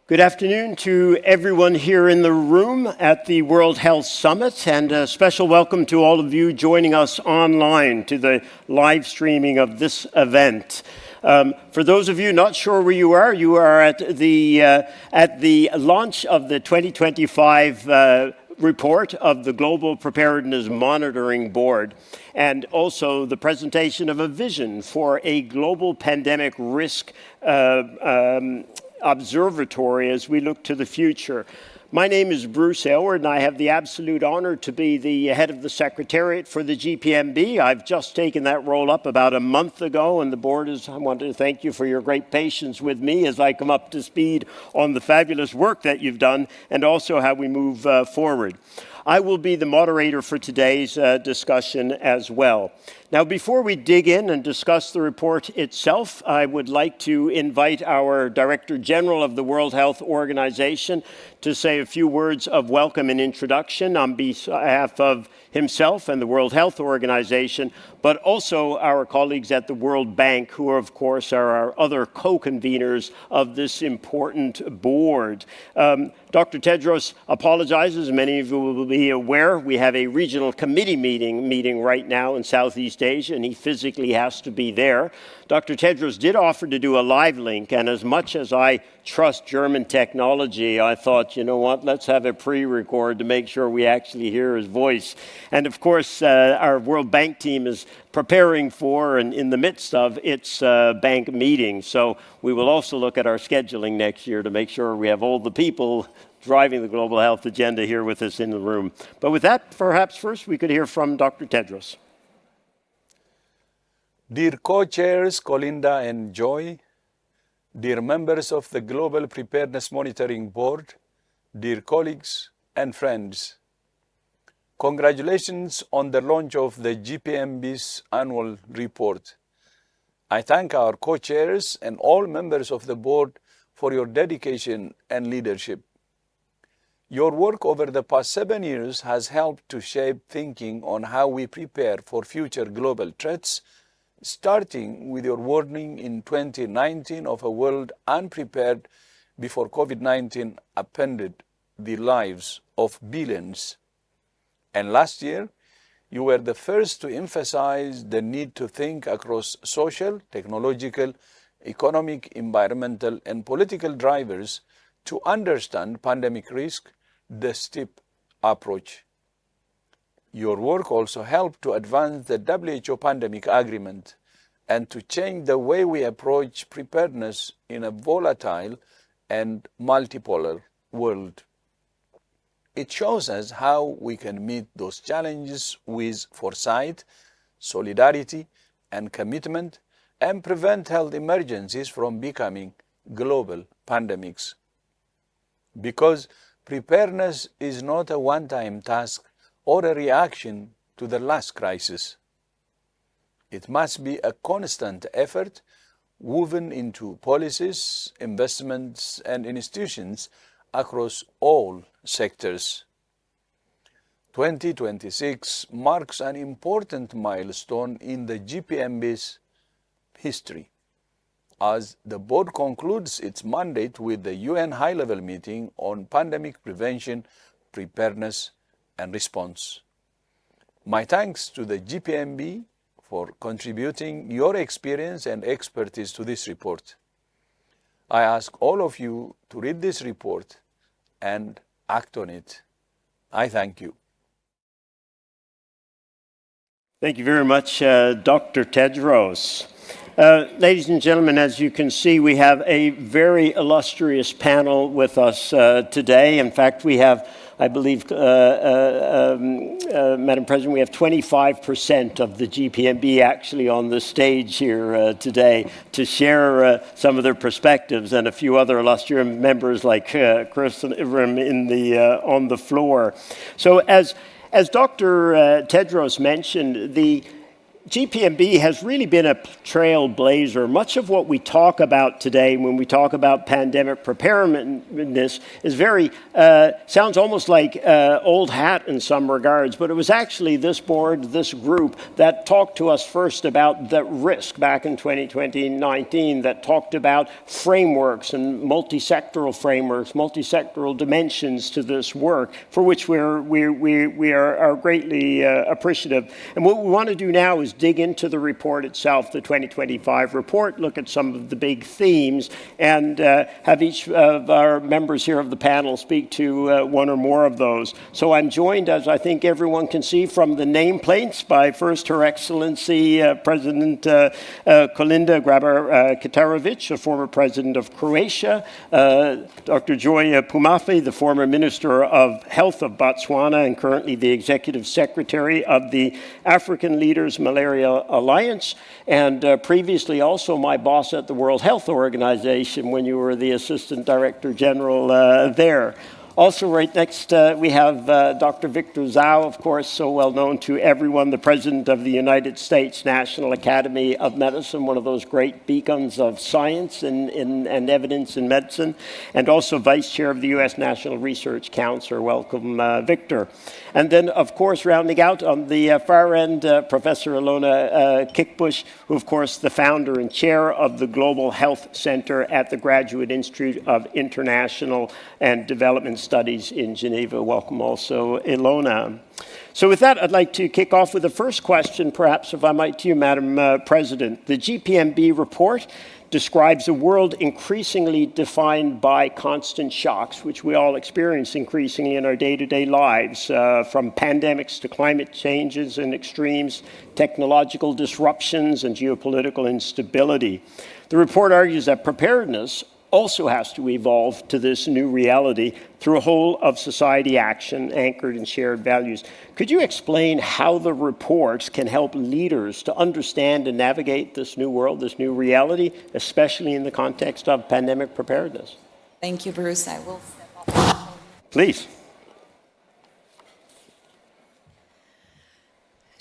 Good afternoon to everyone here in the room at the World Health Summit, and a special welcome to all of you joining us online to the live streaming of this event. For those of you not sure where you are at the launch of the 2025 report of the Global Preparedness Monitoring Board, and also the presentation of a vision for a global pandemic risk Observatory as we look to the future. My name is Bruce Aylward, and I have the absolute honor to be the head of the Secretariat for the GPMB. I've just taken that role up about a month ago, and I want to thank you for your great patience with me as I come up to speed on the fabulous work that you've done and also how we move forward. I will be the moderator for today's discussion as well. Now, before we dig in and discuss the report itself, I would like to invite our Director General of the World Health Organization to say a few words of welcome and introduction on behalf of himself and the World Health Organization, but also our colleagues at the World Bank, who of course are our other co-conveners of this important board. Dr. Tedros apologizes. Many of you will be aware we have a regional committee meeting right now in Southeast Asia, and he physically has to be there. Dr. Tedros did offer to do a live link, and as much as I trust German technology, I thought, you know what, let's have a pre-record to make sure we actually hear his voice. And of course, our World Bank team is preparing for and in the midst of its bank meeting. So we will also look at our scheduling next year to make sure we have all the people driving the global health agenda here with us in the room. But with that, perhaps first we could hear from Dr. Tedros. Dear co-chairs Colinda and Joy, dear members of the Global Preparedness Monitoring Board, dear colleagues and friends, congratulations on the launch of the GPMB's annual report. I thank our co-chairs and all members of the board for your dedication and leadership. Your work over the past 7 years has helped to shape thinking on how we prepare for future global threats, starting with your warning in 2019 of a world unprepared before COVID-19 upended the lives of billions. And last year, you were the first to emphasize the need to think across social, technological, economic, environmental, and political drivers to understand pandemic risk, the STEP approach. Your work also helped to advance the WHO pandemic agreement and to change the way we approach preparedness in a volatile and multipolar world. It shows us how we can meet those challenges with foresight, solidarity, and commitment, and prevent health emergencies from becoming global pandemics. Because preparedness is not a one-time task or a reaction to the last crisis. It must be a constant effort woven into policies, investments, and institutions across all sectors. 2026 marks an important milestone in the GPMB's history, as the board concludes its mandate with the UN high-level meeting on pandemic prevention, preparedness, and response. My thanks to the GPMB for contributing your experience and expertise to this report. I ask all of you to read this report and act on it. I thank you. Thank you very much, Dr. Tedros. Ladies and gentlemen, as you can see, we have a very illustrious panel with us today. In fact, we have, I believe, Madam President, we have 25% of the GPMB actually on the stage here today to share some of their perspectives, and a few other illustrious members like Chris and Ivram on the floor. So as Dr. Tedros mentioned, the GPMB has really been a trailblazer. Much of what we talk about today when we talk about pandemic preparedness is sounds almost like old hat in some regards, but it was actually this board, this group, that talked to us first about the risk back in 2019, that talked about frameworks and multi-sectoral frameworks, multi-sectoral dimensions to this work, for which we are greatly appreciative. And what we want to do now is dig into the report itself, the 2025 report, look at some of the big themes, and have each of our members here of the panel speak to one or more of those. So I'm joined, as I think everyone can see from the nameplates, by first Her Excellency President Kolinda Grabar-Kitarovic, a former president of Croatia, Dr. Joy Pumafe, the former Minister of Health of Botswana and currently the Executive Secretary of the African Leaders Malaria Alliance, and previously also my boss at the World Health Organization when you were the Assistant Director General there. Also right next we have Dr. Victor Zhao, of course, so well known to everyone, the President of the United States National Academy of Medicine, one of those great beacons of science and evidence in medicine, and also Vice Chair of the U.S. National Research Council. Welcome, Victor. And then, of course, rounding out on the far end, Professor Ilona Kickbush, who, of course, the founder and chair of the Global Health Center at the Graduate Institute of International and Development Studies in Geneva. Welcome also, Ilona. So with that, I'd like to kick off with the first question, perhaps, if I might, to you, Madam President. The GPMB report describes a world increasingly defined by constant shocks, which we all experience increasingly in our day-to-day lives, from pandemics to climate changes and extremes, technological disruptions, and geopolitical instability. The report argues that preparedness also has to evolve to this new reality through a whole of society action anchored in shared values. Could you explain how the reports can help leaders to understand and navigate this new world, this new reality, especially in the context of pandemic preparedness? Thank you, Bruce. I will step up. Please.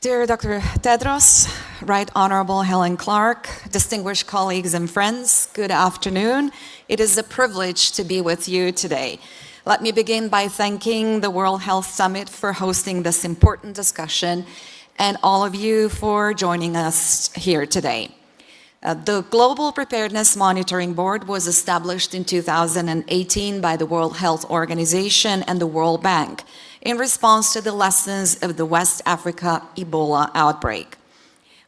Dear Dr. Tedros, Right Honorable Helen Clark, distinguished colleagues and friends, good afternoon. It is a privilege to be with you today. Let me begin by thanking the World Health Summit for hosting this important discussion and all of you for joining us here today. The Global Preparedness Monitoring Board was established in 2018 by the World Health Organization and the World Bank in response to the lessons of the West Africa Ebola outbreak.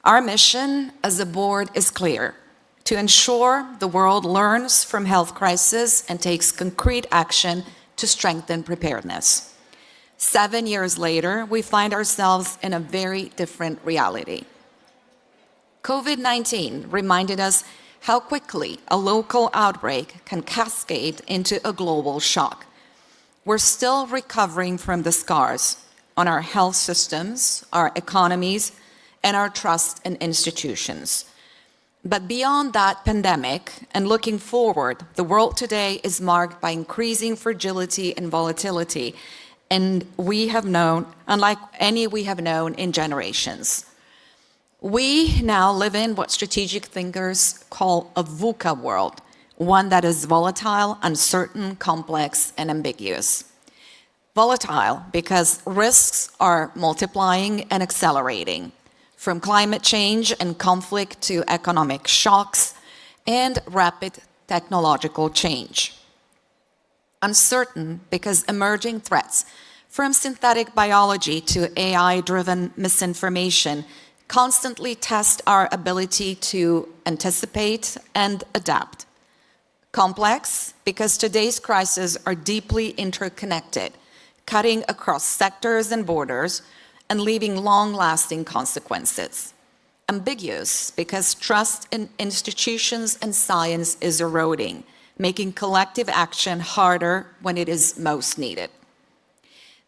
Our mission as a board is clear: to ensure the world learns from health crises and takes concrete action to strengthen preparedness. 7 years later, we find ourselves in a very different reality. COVID-19 reminded us how quickly a local outbreak can cascade into a global shock. We're still recovering from the scars on our health systems, our economies, and our trust in institutions. But beyond that pandemic, and looking forward, the world today is marked by increasing fragility and volatility, and we have known, unlike any we have known in generations. We now live in what strategic thinkers call a VUCA world, one that is volatile, uncertain, complex, and ambiguous. Volatile because risks are multiplying and accelerating, from climate change and conflict to economic shocks and rapid technological change. Uncertain because emerging threats, from synthetic biology to AI-driven misinformation, constantly test our ability to anticipate and adapt. Complex because today's crises are deeply interconnected, cutting across sectors and borders and leaving long-lasting consequences. Ambiguous because trust in institutions and science is eroding, making collective action harder when it is most needed.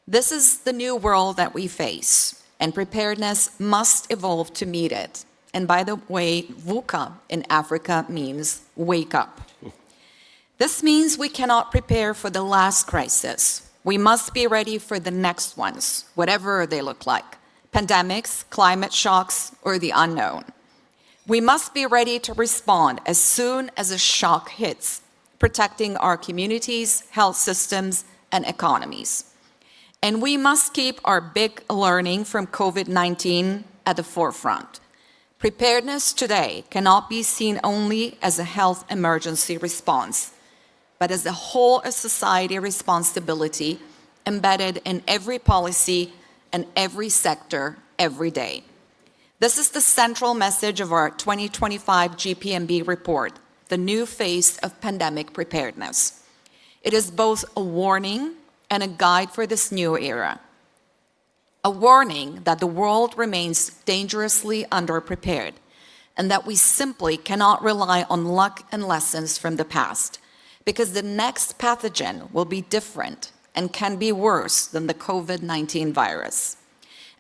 This is the new world that we face, and preparedness must evolve to meet it. And by the way, VUCA in Africa means wake up. This means we cannot prepare for the last crisis. We must be ready for the next ones, whatever they look like. pandemics, climate shocks, or the unknown. We must be ready to respond as soon as a shock hits, protecting our communities, health systems, and economies. And we must keep our big learning from COVID-19 at the forefront. Preparedness today cannot be seen only as a health emergency response, but as a whole of society responsibility embedded in every policy and every sector every day. This is the central message of our 2025 GPMB report, The New Face of Pandemic Preparedness. It is both a warning and a guide for this new era. A warning that the world remains dangerously underprepared and that we simply cannot rely on luck and lessons from the past, because the next pathogen will be different and can be worse than the COVID-19 virus.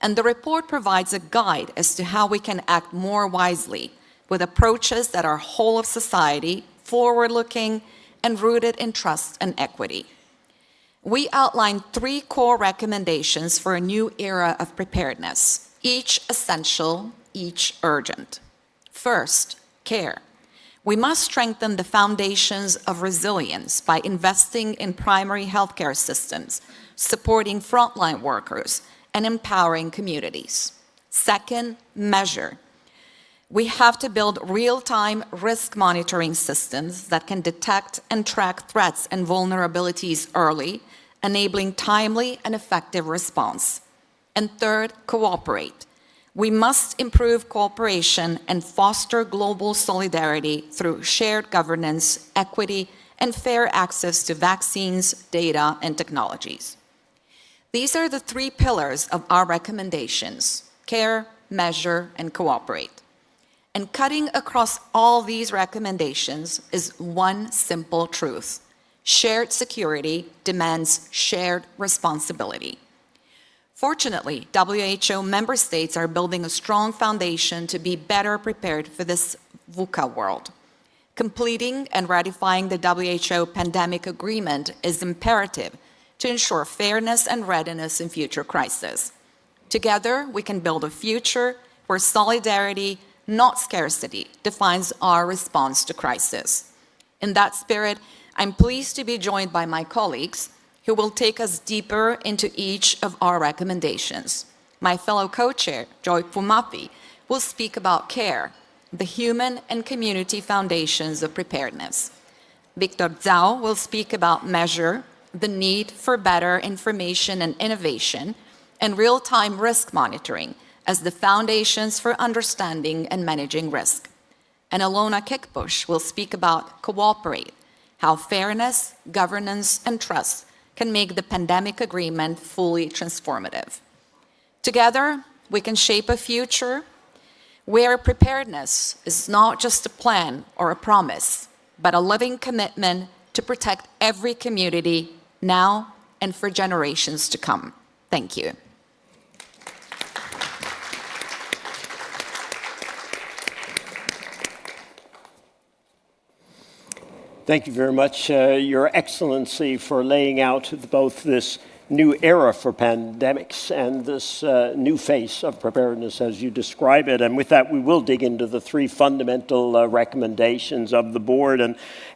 And the report provides a guide as to how we can act more wisely with approaches that are whole of society, forward-looking, and rooted in trust and equity. We outlined 3 core recommendations for a new era of preparedness, each essential, each urgent. First, care. We must strengthen the foundations of resilience by investing in primary healthcare systems, supporting frontline workers, and empowering communities. Second, measure. We have to build real-time risk monitoring systems that can detect and track threats and vulnerabilities early, enabling timely and effective response. And third, cooperate. We must improve cooperation and foster global solidarity through shared governance, equity, and fair access to vaccines, data, and technologies. These are the 3 pillars of our recommendations: care, measure, and cooperate. And cutting across all these recommendations is one simple truth: shared security demands shared responsibility. Fortunately, WHO member states are building a strong foundation to be better prepared for this VUCA world. Completing and ratifying the WHO pandemic agreement is imperative to ensure fairness and readiness in future crises. Together, we can build a future where solidarity, not scarcity, defines our response to crisis. In that spirit, I'm pleased to be joined by my colleagues who will take us deeper into each of our recommendations. My fellow co-chair, Joy Pumapi, will speak about care, the human and community foundations of preparedness. Victor Zhao will speak about measure, the need for better information and innovation, and real-time risk monitoring as the foundations for understanding and managing risk. And Alona Kickbush will speak about cooperate, how fairness, governance, and trust can make the pandemic agreement fully transformative. Together, we can shape a future where preparedness is not just a plan or a promise, but a living commitment to protect every community now and for generations to come. Thank you. Thank you very much, Your Excellency, for laying out both this new era for pandemics and this new face of preparedness as you describe it. And with that, we will dig into the 3 fundamental recommendations of the board.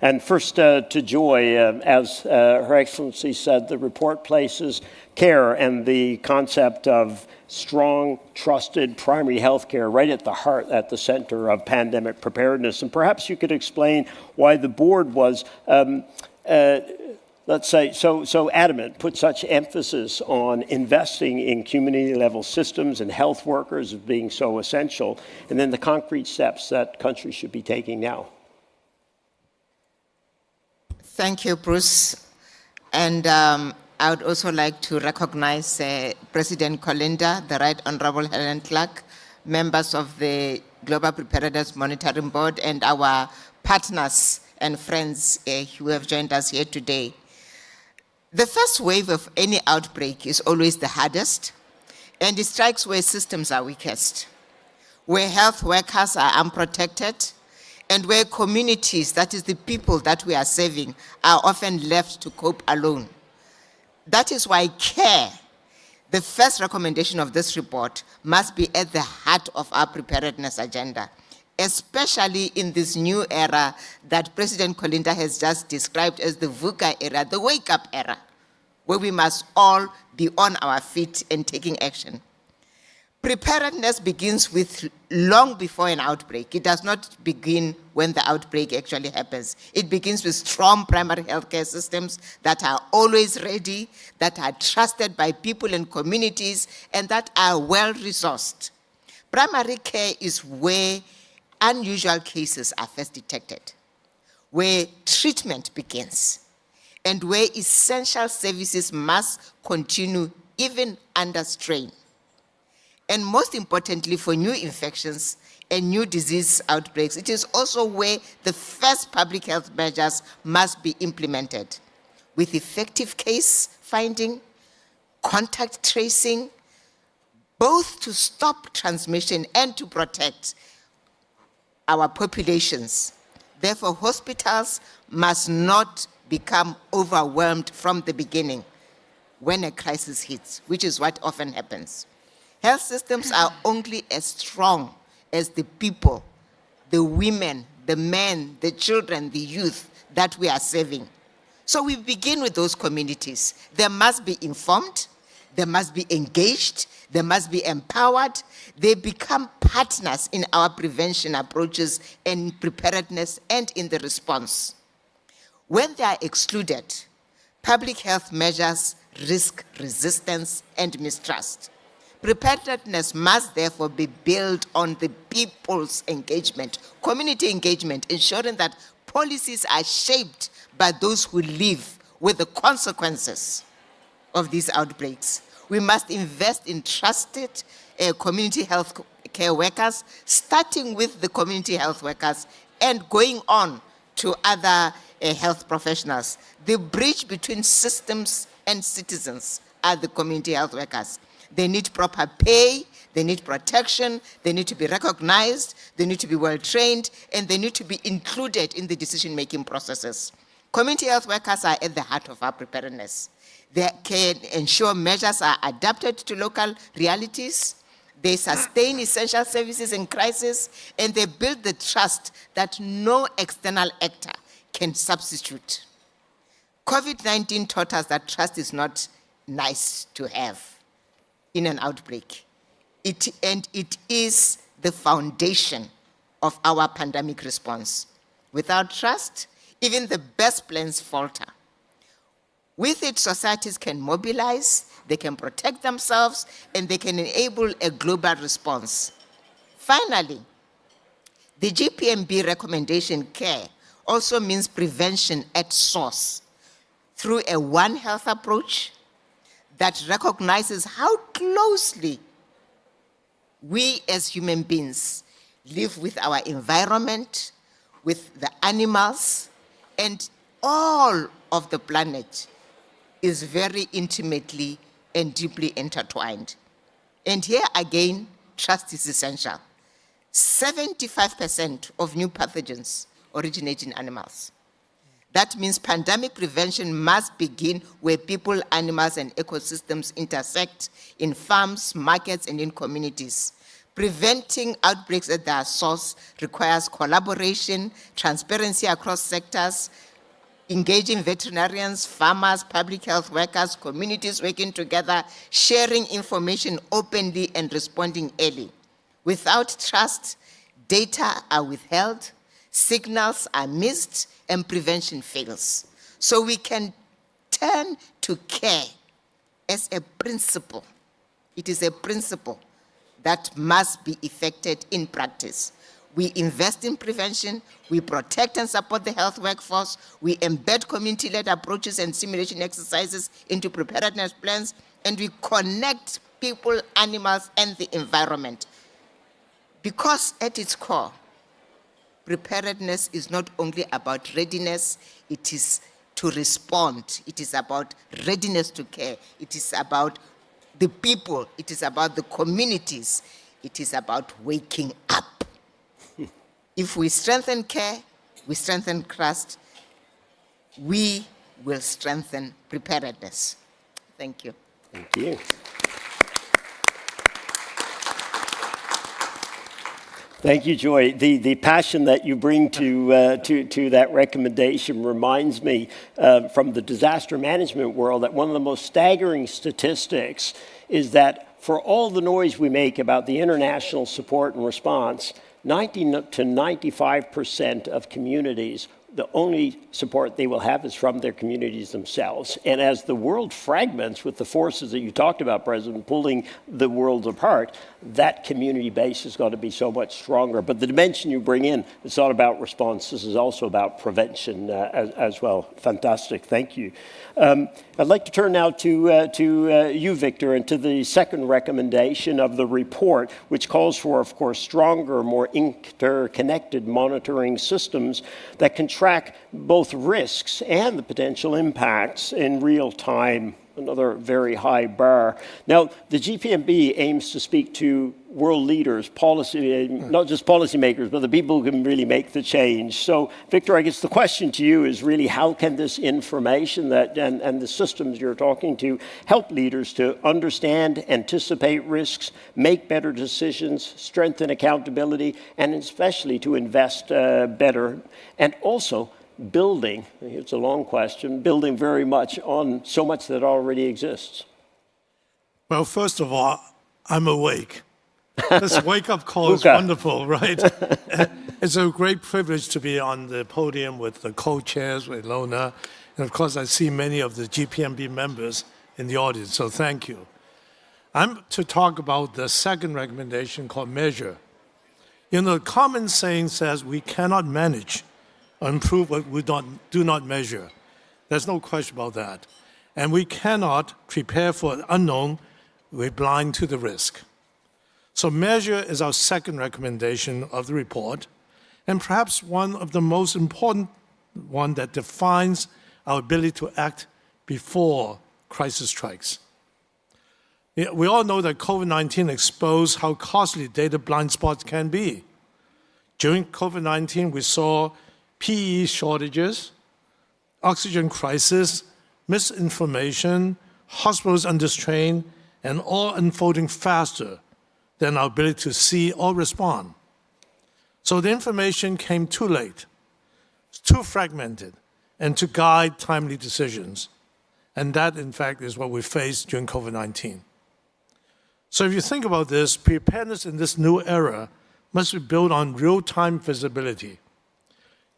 And first to Joy, as Her Excellency said, the report places care and the concept of strong, trusted primary health care right at the heart, at the center of pandemic preparedness. And perhaps you could explain why the board was let's say, so adamant, put such emphasis on investing in community-level systems and health workers as being so essential, and then the concrete steps that countries should be taking now. Thank you, Bruce. And I would also like to recognize President Colinda, the Right Honorable Helen Clark, members of the Global Preparedness Monitoring Board, and our partners and friends who have joined us here today. The first wave of any outbreak is always the hardest, and it strikes where systems are weakest, where health workers are unprotected, and where communities, that is the people that we are serving, are often left to cope alone. That is why care, The first recommendation of this report must be at the heart of our preparedness agenda, especially in this new era that President Kolinda has just described as the VUCA era, the wake-up era, where we must all be on our feet and taking action. Preparedness begins with long before an outbreak. It does not begin when the outbreak actually happens. It begins with strong primary healthcare systems that are always ready, that are trusted by people and communities, and that are well-resourced. Primary care is where unusual cases are first detected, where treatment begins, and where essential services must continue even under strain. And most importantly, for new infections and new disease outbreaks, it is also where the first public health measures must be implemented, with effective case finding, contact tracing, both to stop transmission and to protect our populations. Therefore, hospitals must not become overwhelmed from the beginning when a crisis hits, which is what often happens. Health systems are only as strong as the people, the women, the men, the children, the youth that we are serving. So we begin with those communities. They must be informed, they must be engaged, they must be empowered. They become partners in our prevention approaches and preparedness and in the response. When they are excluded, public health measures risk resistance and mistrust. Preparedness must therefore be built on the people's engagement, community engagement, ensuring that policies are shaped by those who live with the consequences of these outbreaks. We must invest in trusted community health care workers, starting with the community health workers and going on to other health professionals. The bridge between systems and citizens are the community health workers. They need proper pay, they need protection, they need to be recognized, they need to be well-trained, and they need to be included in the decision-making processes. Community health workers are at the heart of our preparedness. They can ensure measures are adapted to local realities, they sustain essential services in crisis, and they build the trust that no external actor can substitute. COVID-19 taught us that trust is not nice to have in an outbreak. It is the foundation of our pandemic response. Without trust, even the best plans falter. With it, societies can mobilize, they can protect themselves, and they can enable a global response. Finally, the GPMB recommendation care also means prevention at source through a One Health approach that recognizes how closely we as human beings live with our environment, with the animals, and all of the planet is very intimately and deeply intertwined. And here again, trust is essential. 75% of new pathogens originate in animals. That means pandemic prevention must begin where people, animals, and ecosystems intersect in farms, markets, and in communities. Preventing outbreaks at their source requires collaboration, transparency across sectors, engaging veterinarians, farmers, public health workers, communities working together, sharing information openly and responding early. Without trust, data are withheld, signals are missed, and prevention fails. So we can turn to care as a principle. It is a principle that must be effected in practice. We invest in prevention, we protect and support the health workforce, we embed community-led approaches and simulation exercises into preparedness plans, and we connect people, animals, and the environment. Because at its core, preparedness is not only about readiness, it is to respond. It is about readiness to care. It is about the people. It is about the communities. It is about waking up. If we strengthen care, we strengthen trust, we will strengthen preparedness. Thank you. Thank you. Thank you, Joy. The passion that you bring to that recommendation reminds me from the disaster management world that one of the most staggering statistics is that for all the noise we make about the international support and response, 90 to 95% of communities, the only support they will have is from their communities themselves. And as the world fragments with the forces that you talked about, President, pulling the world apart, that community base is going to be so much stronger. But the dimension you bring in, it's not about response. This is also about prevention as well. Fantastic. Thank you. I'd like to turn now to you, Victor, and to the second recommendation of the report, which calls for, of course, stronger, more interconnected monitoring systems that can track both risks and the potential impacts in real time. Another very high bar. Now, the GPMB aims to speak to world leaders, policy, not just policymakers, but the people who can really make the change. So, Victor, I guess the question to you is really how can this information that and the systems you're talking to help leaders to understand, anticipate risks, make better decisions, strengthen accountability, and especially to invest better, and also building, it's a long question, building very much on so much that already exists? Well, first of all, I'm awake. This wake-up call is wonderful, right? It's a great privilege to be on the podium with the co-chairs, with Ilona, and of course I see many of the GPMB members in the audience, so thank you. I'm to talk about the second recommendation called measure. You know, the common saying says we cannot manage or improve what we do not measure. There's no question about that. And we cannot prepare for the unknown. We're blind to the risk. So measure is our second recommendation of the report, and perhaps one of the most important one that defines our ability to act before crisis strikes. We all know that COVID-19 exposed how costly data blind spots can be. During COVID-19, we saw PE shortages, oxygen crisis, misinformation, hospitals under strain, and all unfolding faster than our ability to see or respond. So the information came too late, too fragmented, and to guide timely decisions. And that, in fact, is what we faced during COVID-19. So if you think about this, preparedness in this new era must be built on real-time visibility,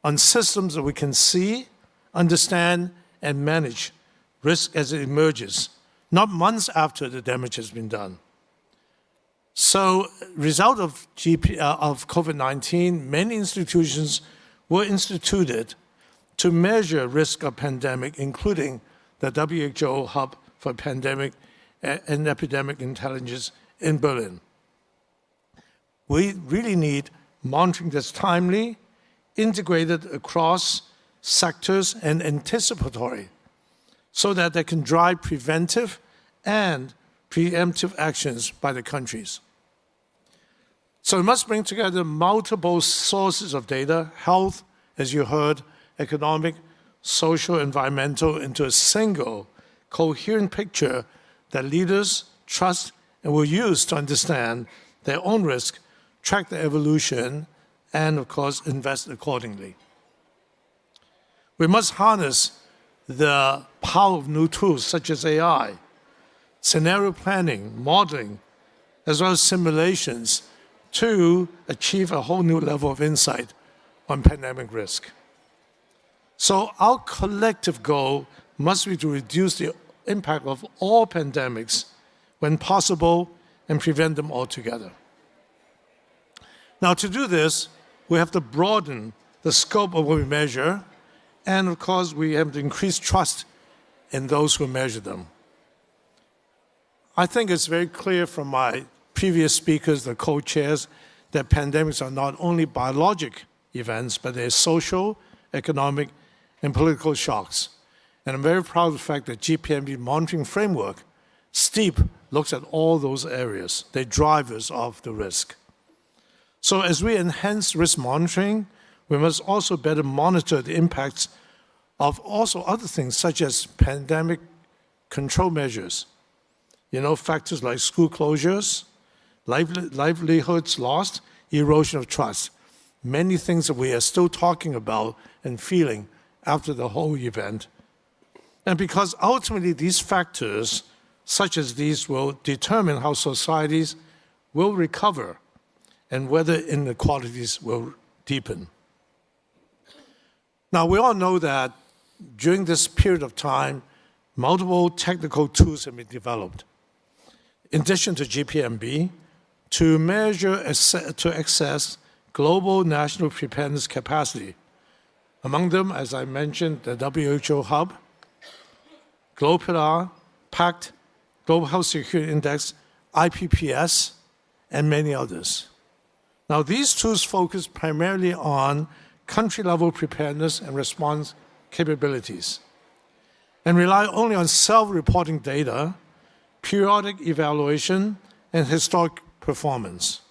on systems that we can see, understand, and manage risk as it emerges, not months after the damage has been done. So, result of COVID-19, many institutions were instituted to measure risk of pandemic, including the WHO Hub for Pandemic and Epidemic Intelligence in Berlin. We really need monitoring that's timely, integrated across sectors, and anticipatory, so that they can drive preventive and preemptive actions by the countries. So it must bring together multiple sources of data, health, as you heard, economic, social, environmental, into a single, coherent picture that leaders trust and will use to understand their own risk, track their evolution, and of course, invest accordingly. We must harness the power of new tools such as AI, scenario planning, modeling, as well as simulations to achieve a whole new level of insight on pandemic risk. So our collective goal must be to reduce the impact of all pandemics when possible and prevent them altogether. Now, to do this, we have to broaden the scope of what we measure, and of course, we have to increase trust in those who measure them. I think it's very clear from my previous speakers, the co-chairs, that pandemics are not only biologic events, but they're social, economic, and political shocks. And I'm very proud of the fact that GPMB monitoring framework, STEEP, looks at all those areas, the drivers of the risk. So as we enhance risk monitoring, we must also better monitor the impacts of also other things such as pandemic control measures. You know, factors like school closures, livelihoods lost, erosion of trust, many things that we are still talking about and feeling after the whole event. And because ultimately these factors, such as these, will determine how societies will recover and whether inequalities will deepen. Now, we all know that during this period of time, multiple technical tools have been developed, in addition to GPMB, to measure, to access global national preparedness capacity. Among them, as I mentioned, the WHO Hub, Global PACT, Global Health Security Index, IPPS, and many others. Now, these tools focus primarily on country-level preparedness and response capabilities, and rely only on self-reporting data, periodic evaluation, and historic performance.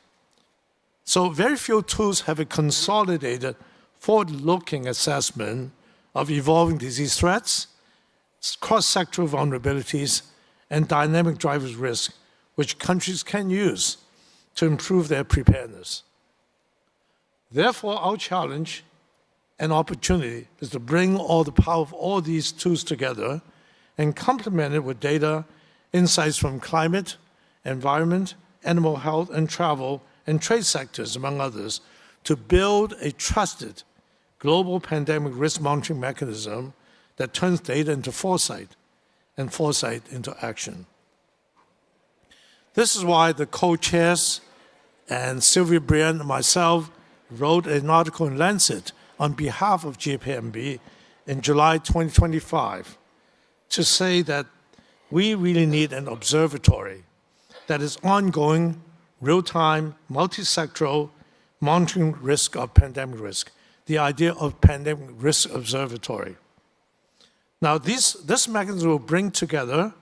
So very few tools have a consolidated, forward-looking assessment of evolving disease threats, cross-sectoral vulnerabilities, and dynamic drivers risk, which countries can use to improve their preparedness. Therefore, our challenge and opportunity is to bring all the power of all these tools together and complement it with data, insights from climate, environment, animal health, and travel, and trade sectors, among others, to build a trusted global pandemic risk monitoring mechanism that turns data into foresight and foresight into action. This is why the co-chairs and Sylvia Brian and myself wrote an article in Lancet on behalf of GPMB in July 2025 to say that we really need an observatory that is ongoing, real-time, multi-sectoral monitoring risk of pandemic risk, the idea of pandemic risk observatory. Now, this mechanism will bring together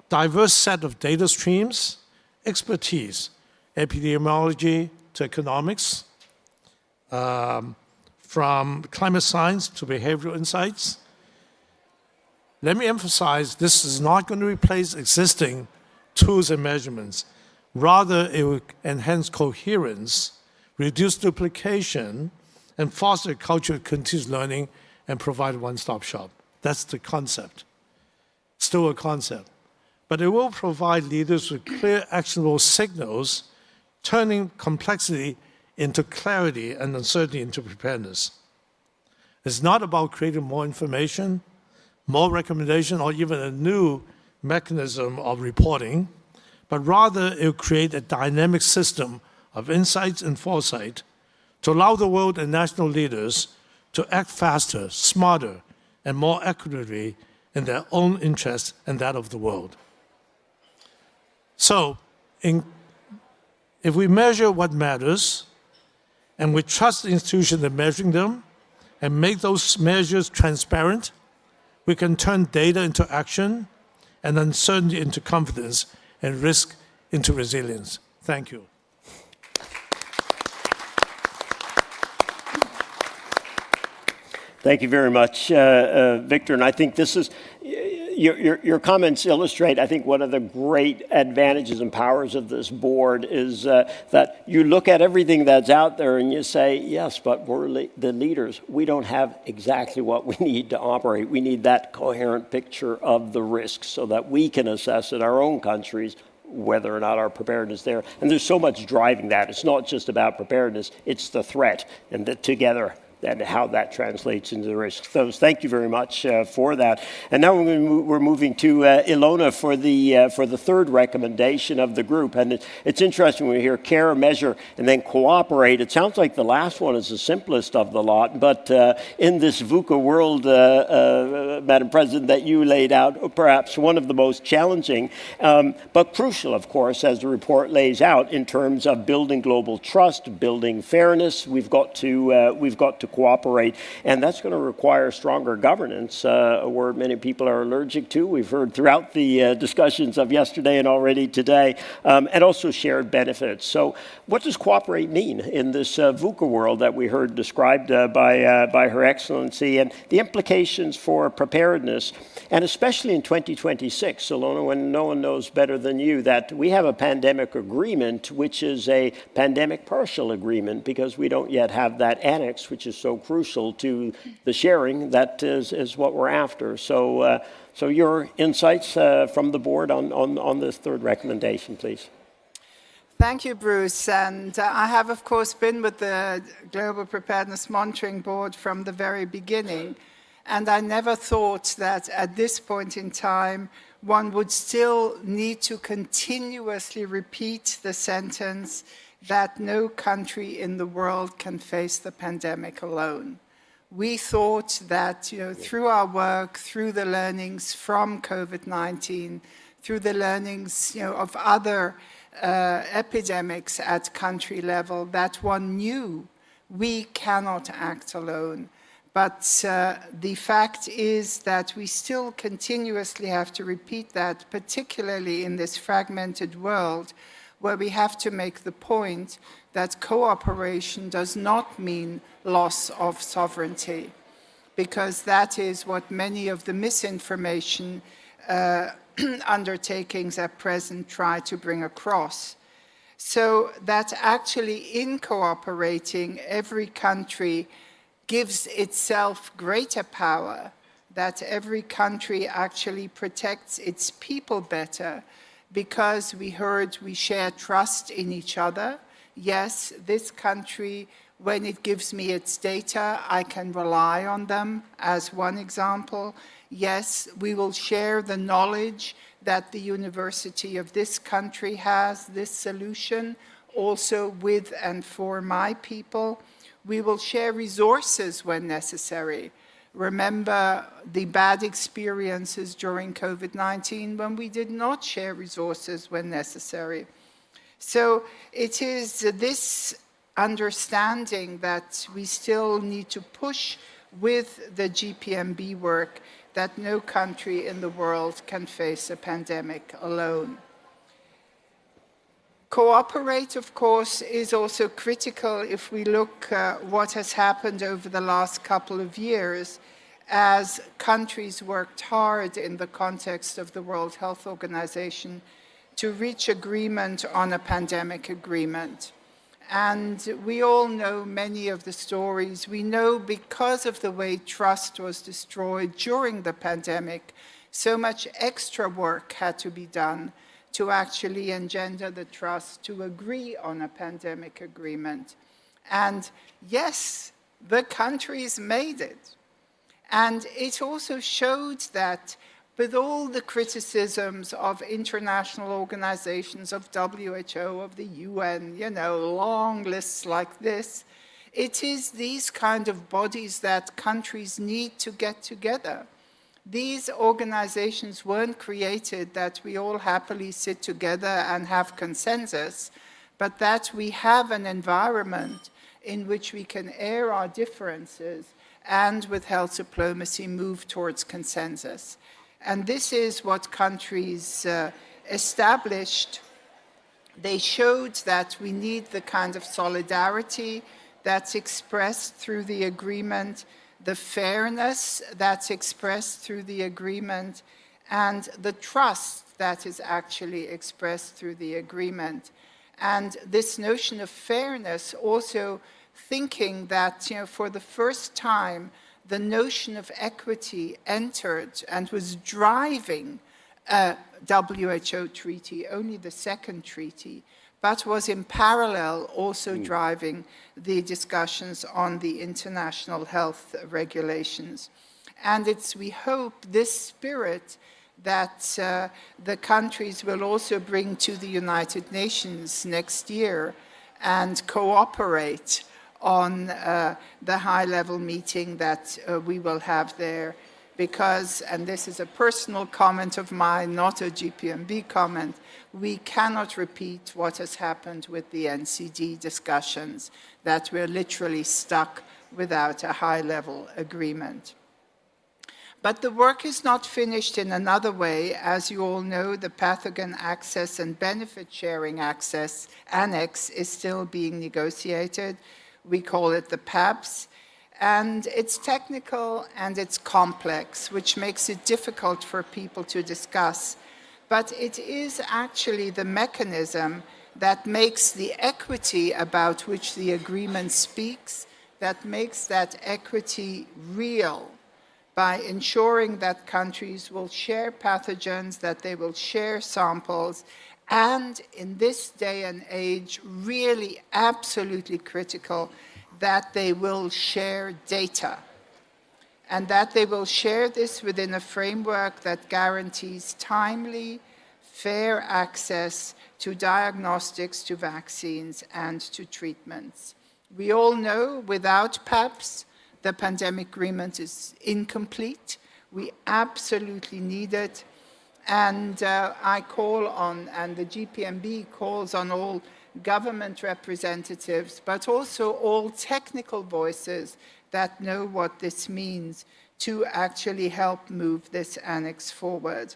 diverse set of data streams, expertise, epidemiology to economics, from climate science to behavioral insights. Let me emphasize, this is not going to replace existing tools and measurements. Rather, it will enhance coherence, reduce duplication, and foster a culture of continuous learning and provide a one-stop shop. That's the concept. Still a concept. But it will provide leaders with clear, actionable signals, turning complexity into clarity and uncertainty into preparedness. It's not about creating more information, more recommendation, or even a new mechanism of reporting, but rather it will create a dynamic system of insights and foresight to allow the world and national leaders to act faster, smarter, and more accurately in their own interest and that of the world. So, if we measure what matters, and we trust the institutions in measuring them, and make those measures transparent, we can turn data into action, and uncertainty into confidence, and risk into resilience. Thank you. Thank you very much, Victor. And I think this is, your comments illustrate, I think, one of the great advantages and powers of this board is that you look at everything that's out there and you say, yes, but we're the leaders. We don't have exactly what we need to operate. We need that coherent picture of the risks so that we can assess in our own countries whether or not our preparedness is there. And there's so much driving that. It's not just about preparedness, it's the threat and the together and how that translates into the risk. So thank you very much for that. And now we're moving to Ilona for the third recommendation of the group. And it's interesting when we hear care, measure, and then cooperate. It sounds like the last one is the simplest of the lot, but in this VUCA world, Madam President, that you laid out, perhaps one of the most challenging, but crucial, of course, as the report lays out in terms of building global trust, building fairness. We've got to cooperate. And that's going to require stronger governance, a word many people are allergic to. We've heard throughout the discussions of yesterday and already today, and also shared benefits. So what does cooperate mean in this VUCA world that we heard described by Her Excellency, and the implications for preparedness, and especially in 2026, Ilona, when no one knows better than you that we have a pandemic agreement, which is a pandemic partial agreement, because we don't yet have that annex, which is so crucial to the sharing that is what we're after. So, so your insights from the board on this third recommendation, please. Thank you, Bruce. And I have, of course, been with the Global Preparedness Monitoring Board from the very beginning. And I never thought that at this point in time, one would still need to continuously repeat the sentence that no country in the world can face the pandemic alone. We thought that, through our work, through the learnings from COVID-19, through the learnings, of other epidemics at country level, that one knew we cannot act alone. But the fact is that we still continuously have to repeat that, particularly in this fragmented world, where we have to make the point that cooperation does not mean loss of sovereignty, because that is what many of the misinformation undertakings at present try to bring across. So that actually in cooperating, every country gives itself greater power, that every country actually protects its people better, because we heard we share trust in each other. Yes, this country, when it gives me its data, I can rely on them, as one example. Yes, we will share the knowledge that the university of this country has, this solution, also with and for my people. We will share resources when necessary. Remember the bad experiences during COVID-19 when we did not share resources when necessary. So it is this understanding that we still need to push with the GPMB work, that no country in the world can face a pandemic alone. Cooperate, of course, is also critical if we look at what has happened over the last couple of years as countries worked hard in the context of the World Health Organization to reach agreement on a pandemic agreement. And we all know many of the stories. We know because of the way trust was destroyed during the pandemic, so much extra work had to be done to actually engender the trust to agree on a pandemic agreement. And yes, the countries made it. And it also showed that with all the criticisms of international organizations, of WHO, of the UN, long lists like this, it is these kind of bodies that countries need to get together. These organizations weren't created that we all happily sit together and have consensus, but that we have an environment in which we can air our differences and with health diplomacy move towards consensus. And this is what countries established. They showed that we need the kind of solidarity that's expressed through the agreement, the fairness that's expressed through the agreement, and the trust that is actually expressed through the agreement. And this notion of fairness, also thinking that, for the first time, the notion of equity entered and was driving a WHO treaty, only the second treaty, but was in parallel also driving the discussions on the international health regulations. And it's, we hope, this spirit that the countries will also bring to the United Nations next year and cooperate on the high-level meeting that we will have there. Because, and this is a personal comment of mine, not a GPMB comment, we cannot repeat what has happened with the NCD discussions, that we're literally stuck without a high-level agreement. But the work is not finished in another way. As you all know, the Pathogen Access and Benefits Sharing Access Annex is still being negotiated. We call it the PABS. And it's technical and it's complex, which makes it difficult for people to discuss. But it is actually the mechanism that makes the equity about which the agreement speaks, that makes that equity real, by ensuring that countries will share pathogens, that they will share samples, and in this day and age, really absolutely critical, that they will share data, and that they will share this within a framework that guarantees timely, fair access to diagnostics, to vaccines, and to treatments. We all know without PABS, the pandemic agreement is incomplete. We absolutely need it. And I call on, and the GPMB calls on all government representatives, but also all technical voices that know what this means to actually help move this annex forward.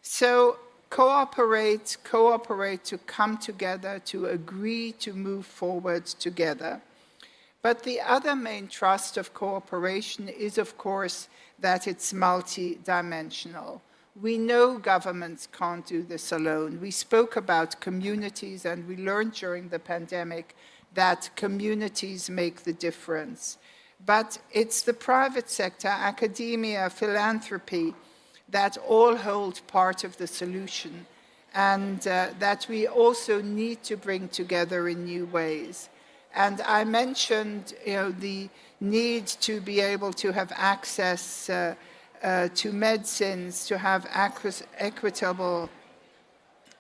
So cooperate to come together, to agree to move forward together. But the other main thrust of cooperation is, of course, that it's multidimensional. We know governments can't do this alone. We spoke about communities, and we learned during the pandemic that communities make the difference. But it's the private sector, academia, philanthropy, that all hold part of the solution, and that we also need to bring together in new ways. And I mentioned, the need to be able to have access to medicines, to have equitable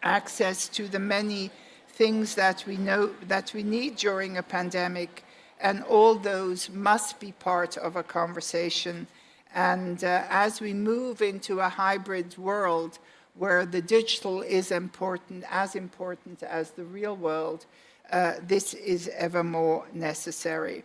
access to the many things that we know that we need during a pandemic, and all those must be part of a conversation. And as we move into a hybrid world where the digital is important as the real world, this is ever more necessary.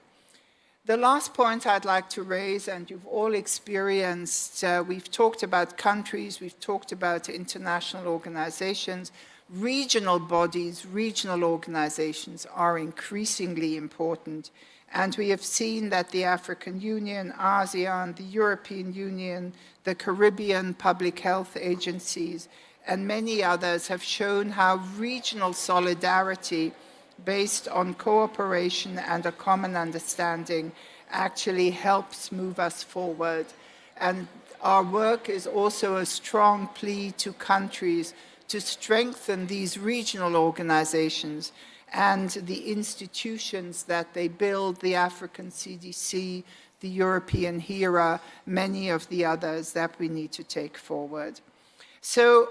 The last point I'd like to raise, and you've all experienced, we've talked about countries, we've talked about international organizations, regional bodies, regional organizations are increasingly important. And we have seen that the African Union, ASEAN, the European Union, the Caribbean public health agencies, and many others have shown how regional solidarity based on cooperation and a common understanding actually helps move us forward. And our work is also a strong plea to countries to strengthen these regional organizations and the institutions that they build, the African CDC, the European HERA, many of the others that we need to take forward. So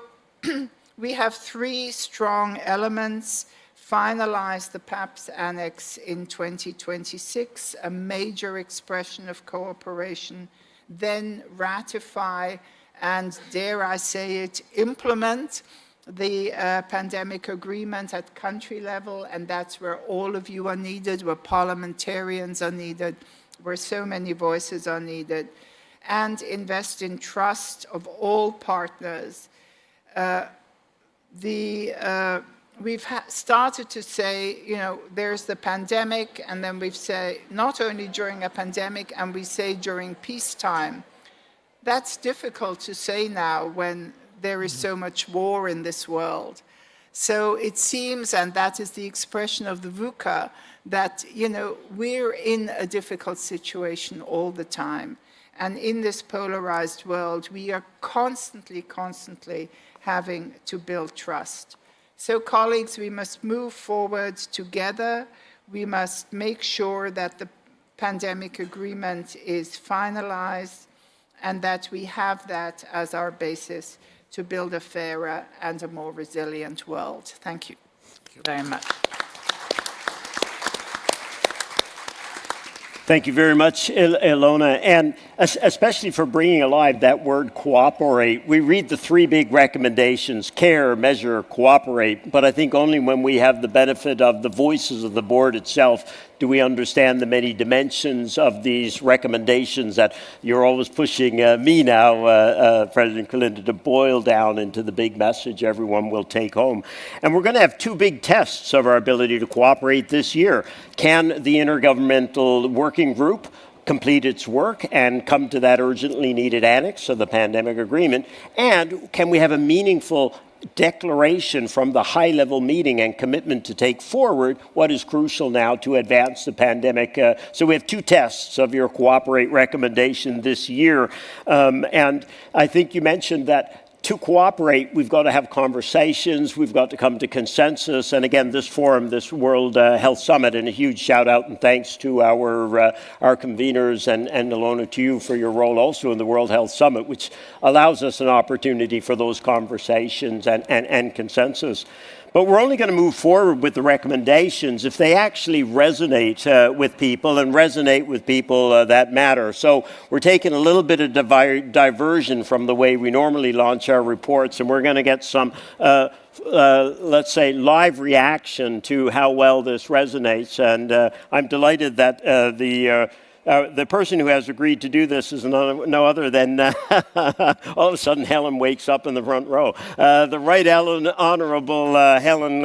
we have three strong elements. Finalize the PABS Annex in 2026, a major expression of cooperation, then ratify and, dare I say it, implement the pandemic agreement at country level, and that's where all of you are needed, where parliamentarians are needed, where so many voices are needed, and invest in trust of all partners. We've started to say, there's the pandemic, and then we've said, not only during a pandemic, and we say during peacetime. That's difficult to say now when there is so much war in this world. So it seems, and that is the expression of the VUCA, that, we're in a difficult situation all the time. And in this polarized world, we are constantly having to build trust. So colleagues, we must move forward together. We must make sure that the pandemic agreement is finalized and that we have that as our basis to build a fairer and a more resilient world. Thank you very much. Thank you very much, Ilona, and especially for bringing alive that word cooperate. We read the three big recommendations: care, measure, cooperate, but I think only when we have the benefit of the voices of the board itself do we understand the many dimensions of these recommendations that you're always pushing me now, President Kalinda, to boil down into the big message everyone will take home. And we're going to have two big tests of our ability to cooperate this year. Can the Intergovernmental Working Group complete its work and come to that urgently needed annex of the pandemic agreement? And can we have a meaningful declaration from the high-level meeting and commitment to take forward what is crucial now to advance the pandemic? So we have two tests of your cooperate recommendation this year. And I think you mentioned that to cooperate, we've got to have conversations, we've got to come to consensus, and again, this forum, this World Health Summit, and a huge shout out and thanks to our conveners and Ilona, to you for your role also in the World Health Summit, which allows us an opportunity for those conversations and consensus. But we're only going to move forward with the recommendations if they actually resonate with people and resonate with people that matter. So we're taking a little bit of diversion from the way we normally launch our reports, and we're going to get some, let's say, live reaction to how well this resonates. And I'm delighted that the person who has agreed to do this is no other than, all of a sudden Helen wakes up in the front row. The Right Honourable Helen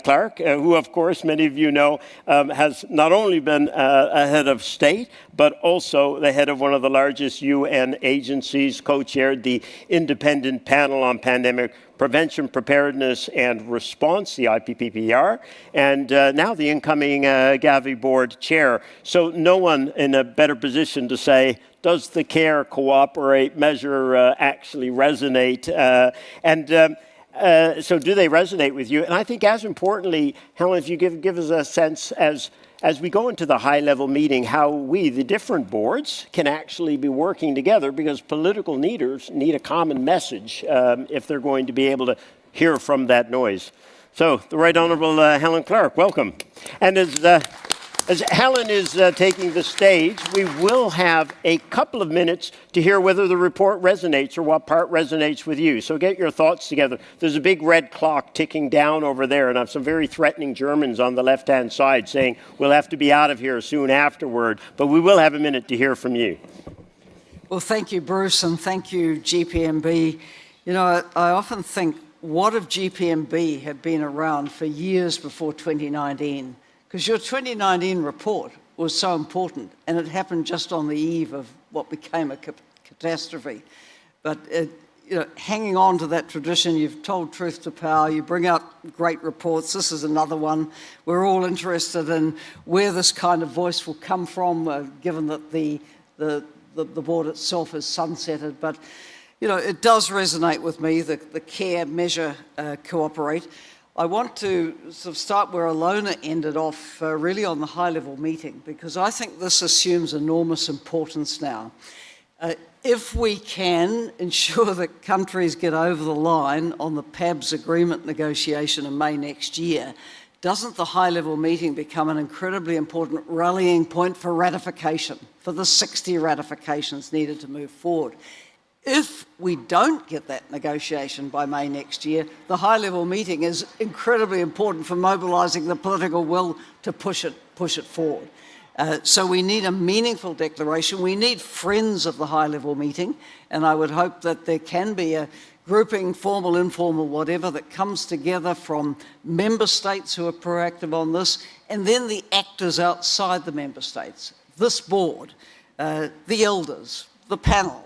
Clark, who of course many of you know has not only been a head of state, but also the head of one of the largest UN agencies, co-chaired the Independent Panel on Pandemic Prevention, Preparedness and Response, the IPPPR, and now the incoming Gavi board chair. So no one in a better position to say, does the care, cooperate, measure actually resonate? So do they resonate with you? And I think as importantly, Helen, if you give us a sense as we go into the high-level meeting, how we, the different boards, can actually be working together, because political leaders need a common message if they're going to be able to hear from that noise. So, the Right Honourable Helen Clark, welcome. And as Helen is taking the stage, we will have a couple of minutes to hear whether the report resonates or what part resonates with you. So get your thoughts together. There's a big red clock ticking down over there, and I have some very threatening Germans on the left-hand side saying we'll have to be out of here soon afterward, but we will have a minute to hear from you. Well, thank you, Bruce, and thank you, GPMB. You know, I often think, what if GPMB had been around for years before 2019? Because your 2019 report was so important, and it happened just on the eve of what became a catastrophe. But you know, hanging on to that tradition, you've told truth to power, you bring out great reports. This is another one. We're all interested in where this kind of voice will come from, given that the board itself is sunsetted. But you know, it does resonate with me, the care, measure, cooperate. I want to sort of start where Ilona ended off, really on the high-level meeting, because I think this assumes enormous importance now. If we can ensure that countries get over the line on the PABS agreement negotiation in May next year, doesn't the high-level meeting become an incredibly important rallying point for ratification, for the 60 ratifications needed to move forward? If we don't get that negotiation by May next year, the high-level meeting is incredibly important for mobilising the political will to push it forward. So we need a meaningful declaration. We need friends of the high-level meeting, and I would hope that there can be a grouping, formal, informal, whatever, that comes together from member states who are proactive on this, and then the actors outside the member states, this board, the elders, the panel,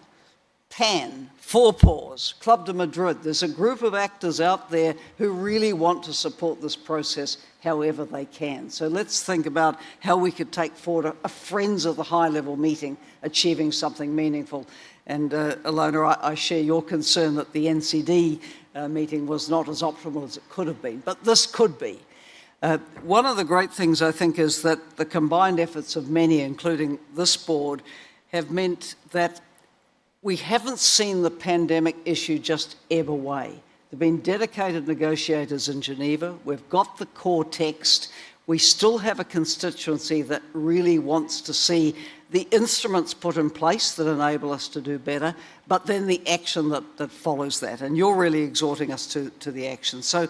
PAN, Four Paws, Club de Madrid. There's a group of actors out there who really want to support this process however they can. So let's think about how we could take forward a friends of the high-level meeting achieving something meaningful. And Ilona, I share your concern that the NCD meeting was not as optimal as it could have been, but this could be. One of the great things, I think, is that the combined efforts of many, including this board, have meant that we haven't seen the pandemic issue just ebb away. There have been dedicated negotiators in Geneva. We've got the core text. We still have a constituency that really wants to see the instruments put in place that enable us to do better, but then the action that follows that. And you're really exhorting us to the action. So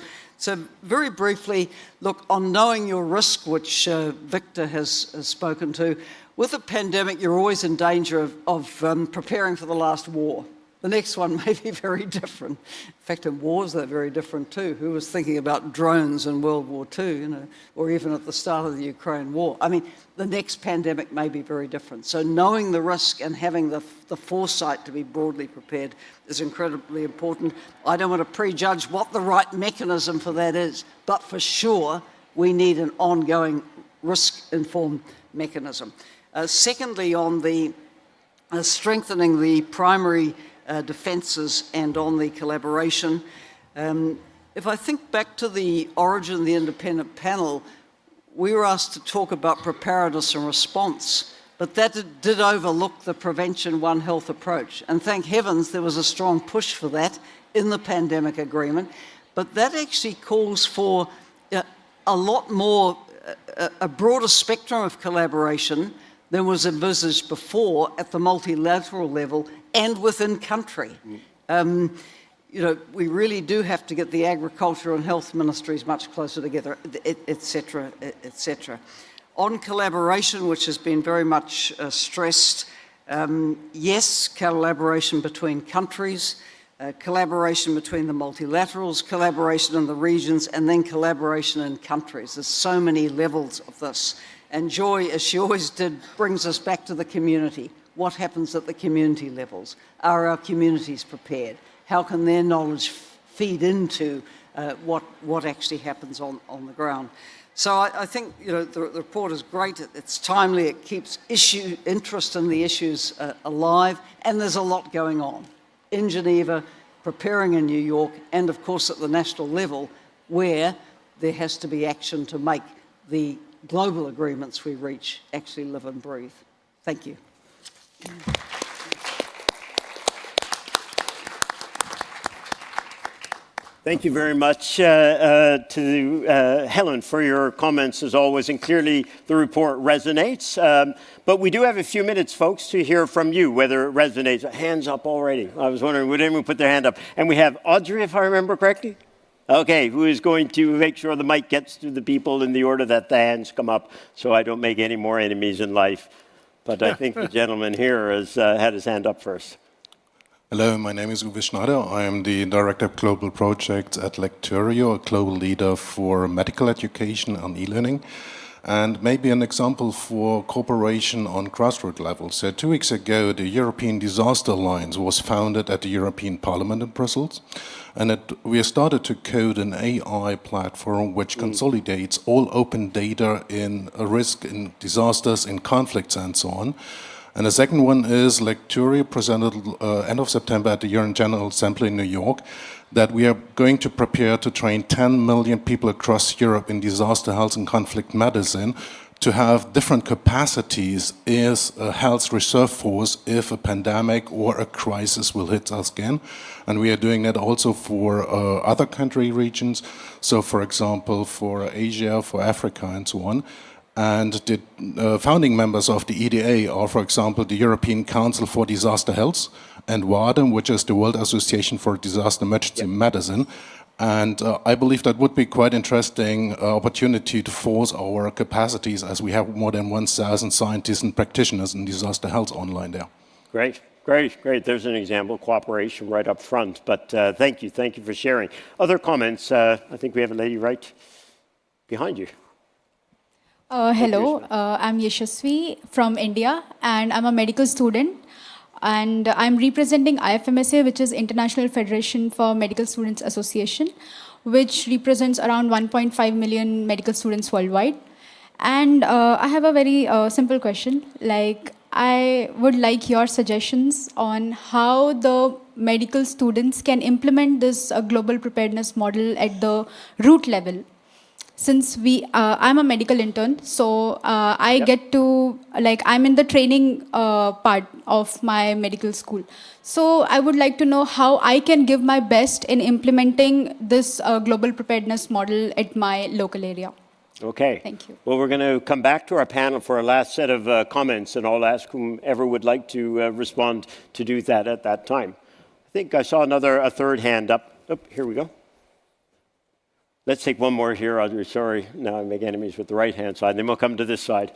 very briefly, look, on knowing your risk, which Victor has spoken to, with a pandemic, you're always in danger of preparing for the last war. The next one may be very different. In fact, in wars, they're very different too. Who was thinking about drones in World War II, or even at the start of the Ukraine war? I mean, the next pandemic may be very different. So knowing the risk and having the foresight to be broadly prepared is incredibly important. I don't want to prejudge what the right mechanism for that is, but for sure, we need an ongoing risk-informed mechanism. Secondly, on the strengthening the primary defences and on the collaboration. If I think back to the origin of the independent panel, we were asked to talk about preparedness and response, but that did overlook the prevention One Health approach. And thank heavens there was a strong push for that in the pandemic agreement, but that actually calls for a lot more, a broader spectrum of collaboration than was envisaged before at the multilateral level and within country. We really do have to get the agriculture and health ministries much closer together, etc., etc. On collaboration, which has been very much stressed, yes, collaboration between countries, collaboration between the multilaterals, collaboration in the regions, and then collaboration in countries. There's so many levels of this. And Joy, as she always did, brings us back to the community. What happens at the community levels? Are our communities prepared? How can their knowledge feed into what actually happens on the ground? So I think the report is great. It's timely. It keeps interest in the issues alive. And there's a lot going on in Geneva, preparing in New York, and of course at the national level, where there has to be action to make the global agreements we reach actually live and breathe. Thank you. Thank you very much to Helen for your comments as always, and clearly the report resonates. But we do have a few minutes, folks, to hear from you, whether it resonates. Hands up already. I was wondering, would anyone put their hand up? And we have Audrey, if I remember correctly. Okay, who is going to make sure the mic gets to the people in the order that the hands come up so I don't make any more enemies in life. But I think the gentleman here has had his hand up first. Hello, my name is Uwe Schneider. I am the Director of Global Projects at Lecturio, a global leader for medical education and e-learning. And maybe an example for cooperation on grassroots level. So 2 weeks ago, the European Disaster Alliance was founded at the European Parliament in Brussels. And we started to code an AI platform which consolidates all open data in risk, in disasters, in conflicts, and so on. And the second one is Lecturio presented end of September at the UN General Assembly in New York that we are going to prepare to train 10 million people across Europe in disaster health and conflict medicine to have different capacities as a health reserve force if a pandemic or a crisis will hit us again. And we are doing that also for other country regions. So for example, for Asia, for Africa, and so on. And the founding members of the EDA are, for example, the European Council for Disaster Health and WADM, which is the World Association for Disaster Emergency Medicine. And I believe that would be quite interesting opportunity to force our capacities as we have more than 1,000 scientists and practitioners in disaster health online there. Great, great, great. There's an example of cooperation right up front. But thank you for sharing. Other comments? I think we have a lady right behind you. Hello, I'm Yashasvi from India, and I'm a medical student. And I'm representing IFMSA, which is International Federation for Medical Students Association, which represents around 1.5 million medical students worldwide. And I have a very simple question. I would like your suggestions on how the medical students can implement this global preparedness model at the root level. Since I'm a medical intern, so I get to, I'm in the training part of my medical school. So I would like to know how I can give my best in implementing this global preparedness model at my local area. Okay. Thank you. Well, we're going to come back to our panel for a last set of comments, and I'll ask whomever would like to respond to do that at that time. I think I saw a third hand up. Oh, here we go. Let's take one more here. Sorry, now I make enemies with the right-hand side. Then we'll come to this side.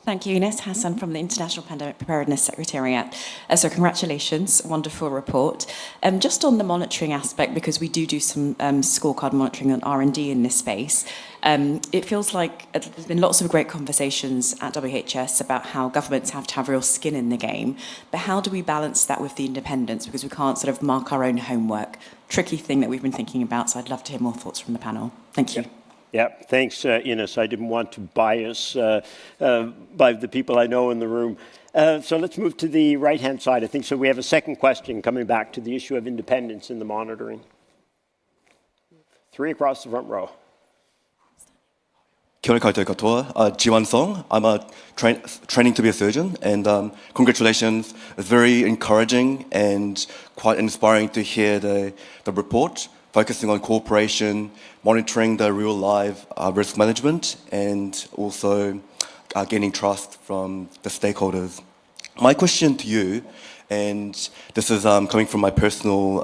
Thank you. Ines Hassan from the International Pandemic Preparedness Secretariat. So congratulations, wonderful report. Just on the monitoring aspect, because we do some scorecard monitoring and R&D in this space, it feels like there's been lots of great conversations at WHS about how governments have to have real skin in the game, but how do we balance that with the independence? Because we can't sort of mark our own homework. Tricky thing that we've been thinking about, so I'd love to hear more thoughts from the panel. Thank you. Yeah, thanks, Ines. I didn't want to bias by the people I know in the room. So let's move to the right-hand side. I think so. We have a second question coming back to the issue of independence in the monitoring. 3 across the front row. Kia ora koutou katoa. Jiwan Song. I'm training to be a surgeon, and congratulations. It's very encouraging and quite inspiring to hear the report, focusing on cooperation, monitoring the real live risk management, and also gaining trust from the stakeholders. My question to you, and this is coming from my personal,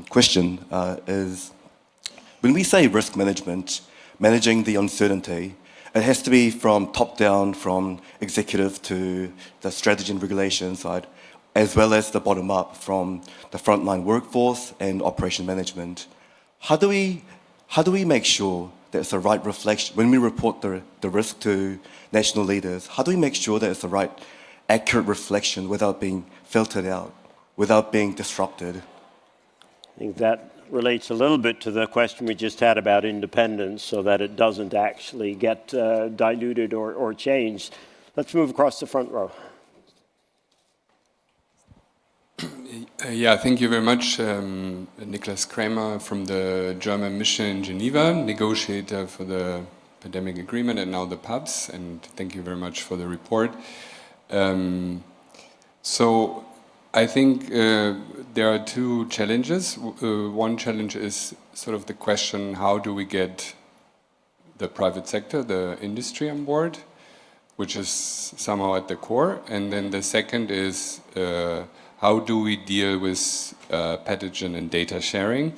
question, is when we say risk management, managing the uncertainty, it has to be from top down, from executive to the strategy and regulation side, as well as the bottom up from the frontline workforce and operation management. How do we make sure that it's the right reflection when we report the risk to national leaders? How do we make sure that it's the right accurate reflection without being filtered out, without being disrupted? I think that relates a little bit to the question we just had about independence, so that it doesn't actually get diluted or changed. Let's move across the front row. Yeah, thank you very much. Niklas Kramer from the German mission in Geneva, negotiator for the pandemic agreement and now the PABS, and thank you very much for the report. So I think there are 2 challenges. One challenge is sort of the question, how do we get the private sector, the industry on board, which is somehow at the core. And then the second is how do we deal with pathogen and data sharing,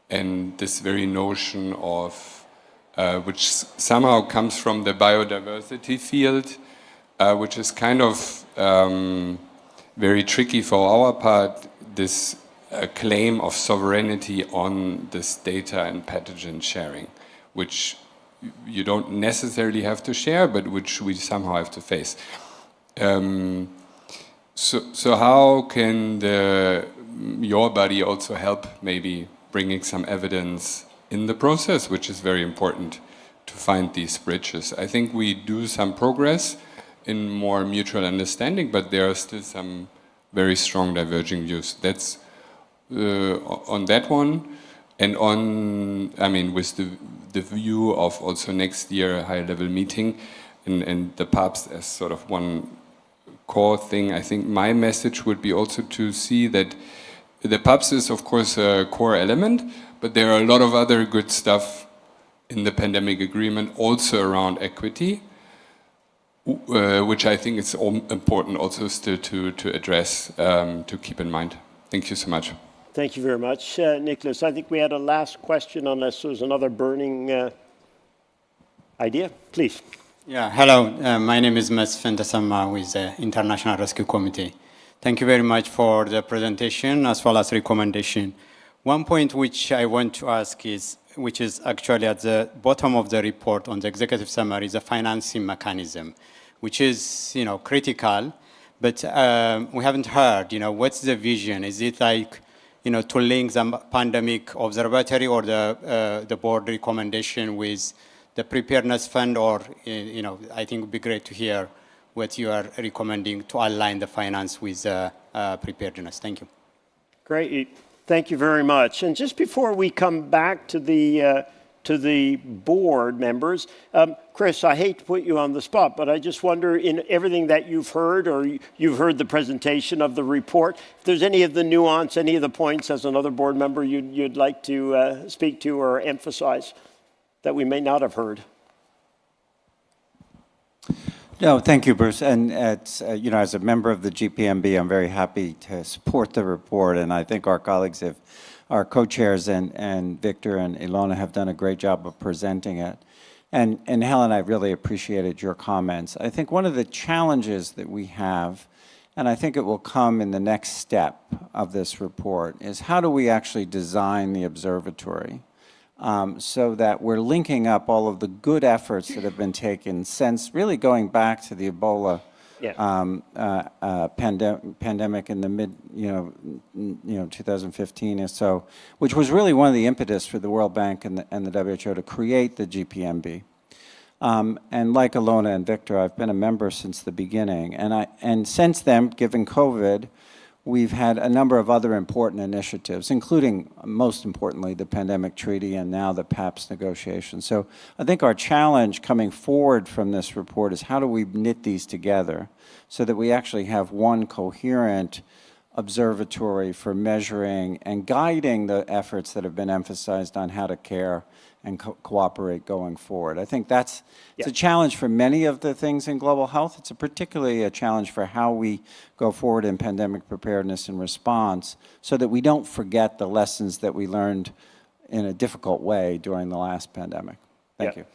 and this very notion of, which somehow comes from the biodiversity field, which is kind of very tricky for our part, this claim of sovereignty on this data and pathogen sharing, which you don't necessarily have to share, but which we somehow have to face. So how can your body also help maybe bringing some evidence in the process, which is very important to find these bridges? I think we do some progress in more mutual understanding, but there are still some very strong diverging views. That's on that one. And on, I mean, with the view of also next year a high-level meeting and the PABS as sort of one core thing, I think my message would be also to see that the PABS is of course a core element, but there are a lot of other good stuff in the pandemic agreement also around equity, which I think is important also still to address, to keep in mind. Thank you so much. Thank you very much, Nicholas. I think we had a last question, unless there's another burning idea. Please. Yeah, hello. My name is Mesfen Dasama with the International Rescue Committee. Thank you very much for the presentation as well as recommendation. One point which I want to ask is, which is actually at the bottom of the report on the executive summary, is a financing mechanism, which is, critical, but we haven't heard, what's the vision? Is it like, to link the pandemic observatory or the board recommendation with the preparedness fund, or, I think it would be great to hear what you are recommending to align the finance with preparedness. Thank you. Great. Thank you very much. And just before we come back to the to the board members. Chris, I hate to put you on the spot, but I just wonder, in everything that you've heard, or you've heard the presentation of the report, if there's any of the nuance, any of the points as another board member you'd like to speak to or emphasize that we may not have heard. No, thank you, Bruce. And it's, you know, as a member of the GPMB, I'm very happy to support the report, and I think our colleagues have, our co-chairs and Victor and Ilona have done a great job of presenting it. And Helen, I really appreciated your comments. I think one of the challenges that we have, and I think it will come in the next step of this report, is how do we actually design the observatory so that we're linking up all of the good efforts that have been taken since really going back to the Ebola pandemic in the mid, 2015 or so, which was really one of the impetus for the World Bank and the WHO to create the GPMB. And like Ilona and Victor, I've been a member since the beginning, and since then, given COVID, we've had a number of other important initiatives, including, most importantly, the pandemic treaty and now the PABS negotiations. So I think our challenge coming forward from this report is how do we knit these together so that we actually have one coherent observatory for measuring and guiding the efforts that have been emphasized on how to care and cooperate going forward. I think it's a challenge for many of the things in global health. It's particularly a challenge for how we go forward in pandemic preparedness and response so that we don't forget the lessons that we learned in a difficult way during the last pandemic. Thank you.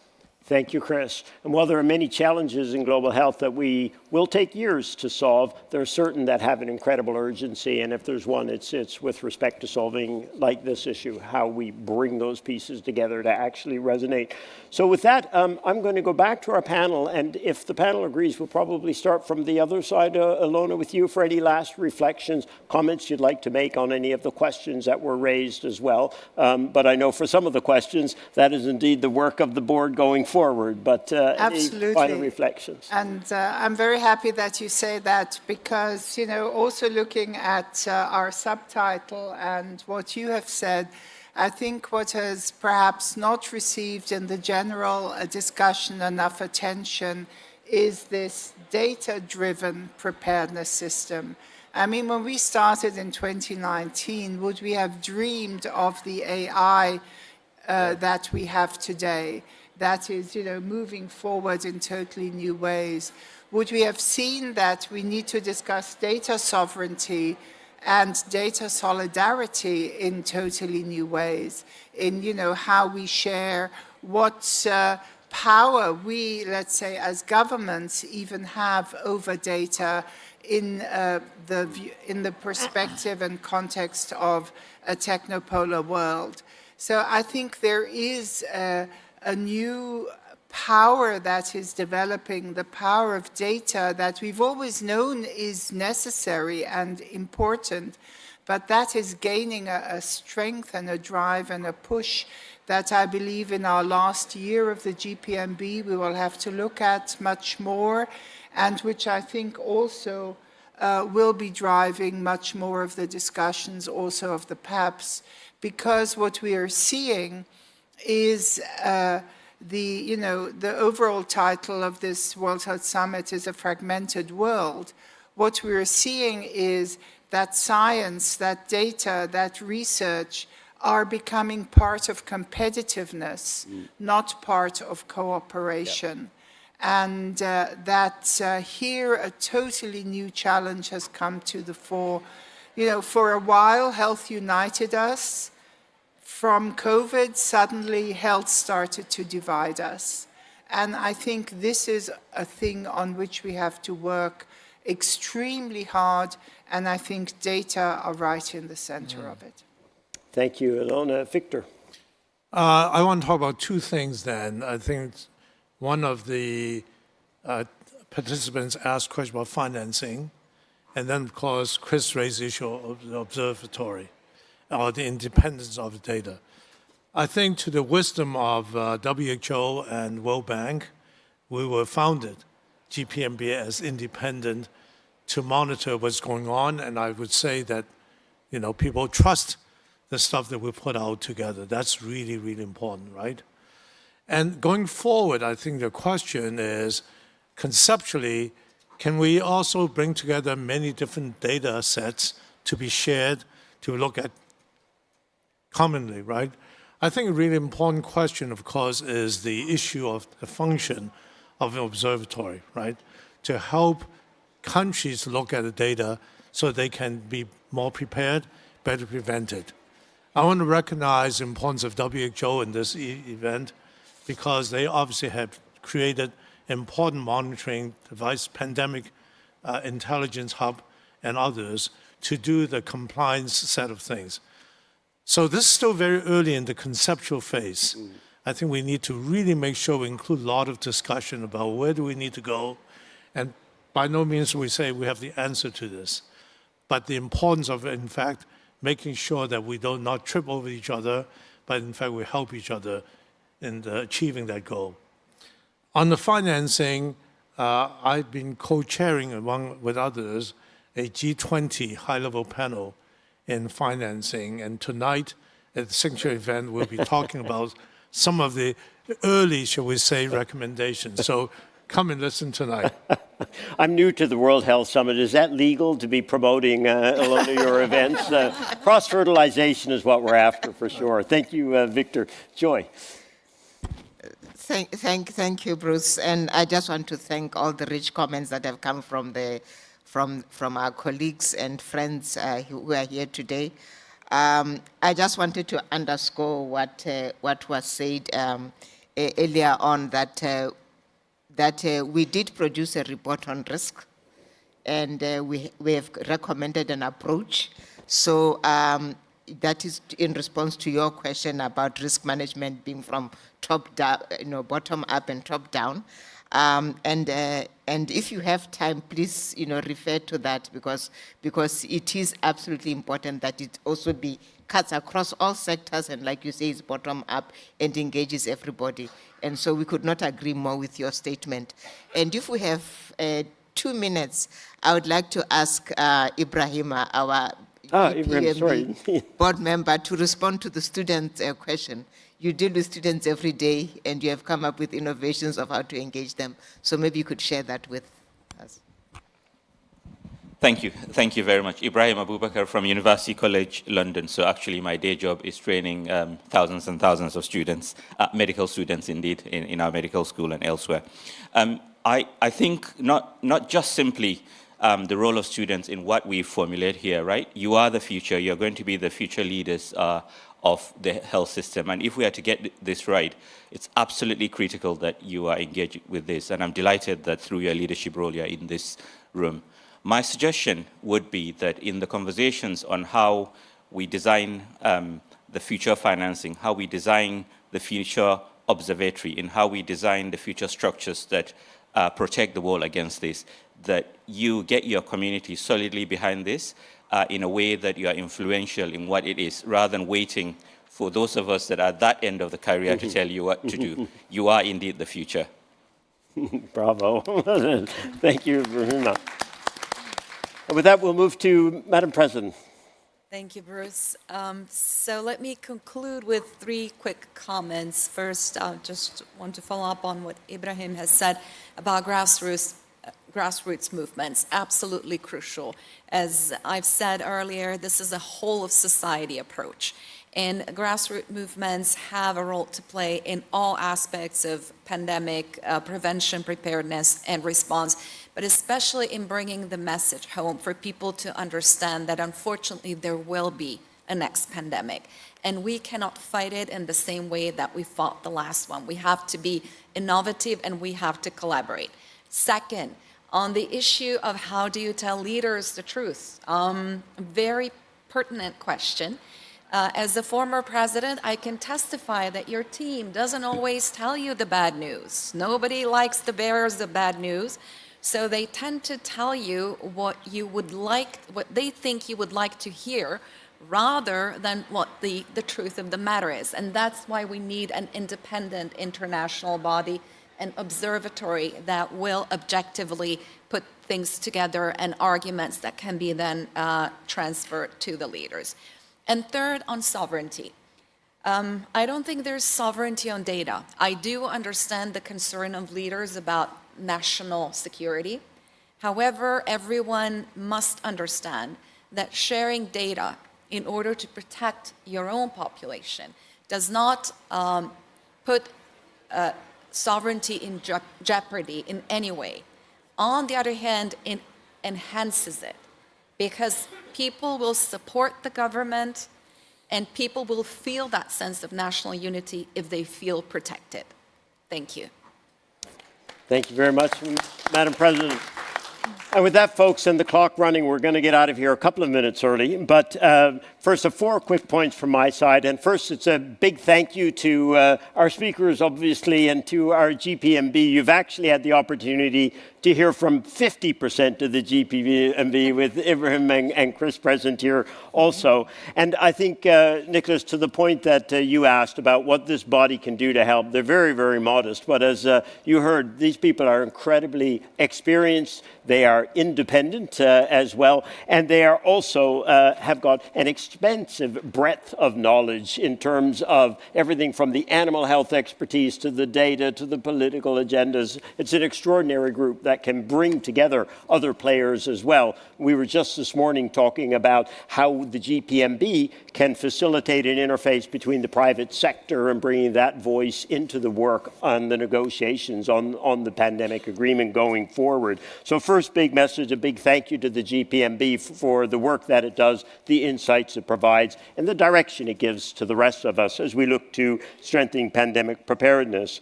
Thank you, Chris. And while there are many challenges in global health that we will take years to solve, there are certain that have an incredible urgency. And if there's one, it's with respect to solving, like this issue, how we bring those pieces together to actually resonate. So with that, I'm going to go back to our panel. And if the panel agrees, we'll probably start from the other side, Ilona, with you for any last reflections, comments you'd like to make on any of the questions that were raised as well. But I know for some of the questions, that is indeed the work of the board going forward. But any final reflections? And I'm very happy that you say that because, also looking at our subtitle and what you have said, I think what has perhaps not received in the general discussion enough attention is this data-driven preparedness system. I mean, when we started in 2019, would we have dreamed of the AI that we have today? That is, moving forward in totally new ways. Would we have seen that we need to discuss data sovereignty and data solidarity in totally new ways, in, how we share, what power we, let's say, as governments even have over data in the perspective and context of a technopolar world. So I think there is a new power that is developing, the power of data that we've always known is necessary and important, but that is gaining a strength and a drive and a push that I believe in our last year of the GPMB we will have to look at much more, and which I think also will be driving much more of the discussions also of the PABS, because what we are seeing is the overall title of this World Health Summit is A Fragmented World. What we're seeing is that science, that data, that research are becoming part of competitiveness, not part of cooperation. And that here a totally new challenge has come to the fore. For a while, health united us. From COVID, suddenly health started to divide us. And I think this is a thing on which we have to work extremely hard, and I think data are right in the center of it. Thank you, Ilona. Victor? I want to talk about two things then. I think one of the participants asked a question about financing, and then, of course, Chris raised the issue of the observatory, or the independence of the data. I think to the wisdom of WHO and World Bank, we were founded, GPMB, as independent to monitor what's going on, and I would say that, people trust the stuff that we put out together. That's really, really important, right? And going forward, I think the question is, conceptually, can we also bring together many different data sets to be shared, to look at commonly, right? I think a really important question, of course, is the issue of the function of an observatory, right? To help countries look at the data so they can be more prepared, better prevented. I want to recognize the importance of WHO in this event because they obviously have created important monitoring device, pandemic intelligence hub, and others to do the compliance set of things. So this is still very early in the conceptual phase. I think we need to really make sure we include a lot of discussion about where do we need to go. And by no means we say we have the answer to this. But the importance of, in fact, making sure that we do not trip over each other, but in fact we help each other in achieving that goal. On the financing, I've been co-chairing along with others a G20 high-level panel in financing, and tonight at the signature event we'll be talking about some of the early, shall we say, recommendations. So come and listen tonight. I'm new to the World Health Summit. Is that legal to be promoting Ilona, your events? Cross-fertilization is what we're after for sure. Thank you, Victor. Joy. Thank you, Bruce. And I just want to thank all the rich comments that have come from our colleagues and friends who are here today. I just wanted to underscore what was said earlier on, that we did produce a report on risk, and we have recommended an approach. So that is in response to your question about risk management being from top down, bottom up and top down. And if you have time, please, refer to that because it is absolutely important that it also be cuts across all sectors, and like you say, it's bottom up and engages everybody. And so we could not agree more with your statement. And if we have 2 minutes, I would like to ask Ibrahima, our GPMB board member, to respond to the student question. You deal with students every day, and you have come up with innovations of how to engage them. So maybe you could share that with us. Thank you. Thank you very much. Ibrahim Abubakar from University College London. So actually my day job is training thousands and thousands of students, medical students indeed, in our medical school and elsewhere. I think not just simply the role of students in what we formulate here, right? You are the future. You're going to be the future leaders of the health system. And if we are to get this right, it's absolutely critical that you are engaged with this. And I'm delighted that through your leadership role, you're in this room. My suggestion would be that in the conversations on how we design the future financing, how we design the future observatory, and how we design the future structures that protect the world against this, that you get your community solidly behind this in a way that you are influential in what it is, rather than waiting for those of us that are at that end of the career to tell you what to do. You are indeed the future. Bravo. Thank you, Veruna. And with that, we'll move to Madam President. Thank you, Bruce. So let me conclude with 3 quick comments. First, I just want to follow up on what Ibrahim has said about grassroots movements. Absolutely crucial. As I've said earlier, this is a whole of society approach. And grassroots movements have a role to play in all aspects of pandemic prevention, preparedness, and response, but especially in bringing the message home for people to understand that unfortunately there will be a next pandemic. And we cannot fight it in the same way that we fought the last one. We have to be innovative and we have to collaborate. Second, on the issue of how do you tell leaders the truth? Very pertinent question. As a former president, I can testify that your team doesn't always tell you the bad news. Nobody likes the bearers of bad news. So they tend to tell you what you would like, what they think you would like to hear, rather than what the truth of the matter is. And that's why we need an independent international body, an observatory that will objectively put things together and arguments that can be then transferred to the leaders. And third, on sovereignty. I don't think there's sovereignty on data. I do understand the concern of leaders about national security. However, everyone must understand that sharing data in order to protect your own population does not put sovereignty in jeopardy in any way. On the other hand, it enhances it because people will support the government and people will feel that sense of national unity if they feel protected. Thank you. Thank you very much, Madam President. And with that, folks, and the clock running, we're going to get out of here a couple of minutes early. But first, 4 quick points from my side. And first, it's a big thank you to our speakers, obviously, and to our GPMB. You've actually had the opportunity to hear from 50% of the GPMB with Ibrahim and Chris present here also. And I think, Nicholas, to the point that you asked about what this body can do to help, they're very, very modest. But as you heard, these people are incredibly experienced. They are independent as well. And they are also have got an extensive breadth of knowledge in terms of everything from the animal health expertise to the data to the political agendas. It's an extraordinary group that can bring together other players as well. We were just this morning talking about how the GPMB can facilitate an interface between the private sector and bringing that voice into the work on the negotiations on the pandemic agreement going forward. So first big message, a big thank you to the GPMB for the work that it does, the insights it provides, and the direction it gives to the rest of us as we look to strengthening pandemic preparedness.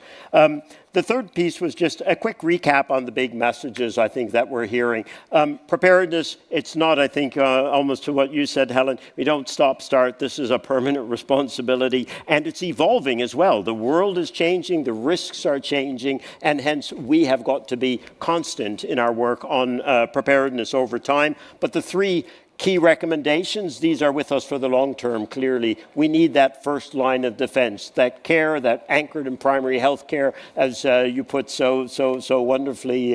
The third piece was just a quick recap on the big messages, I think, that we're hearing. Preparedness, it's not, I think, almost to what you said, Helen, we don't stop, start. This is a permanent responsibility, and it's evolving as well. The world is changing, the risks are changing, and hence we have got to be constant in our work on preparedness over time. But the 3 key recommendations, these are with us for the long term, clearly. We need that first line of defense, that care, that anchored in primary health care, as you put so wonderfully,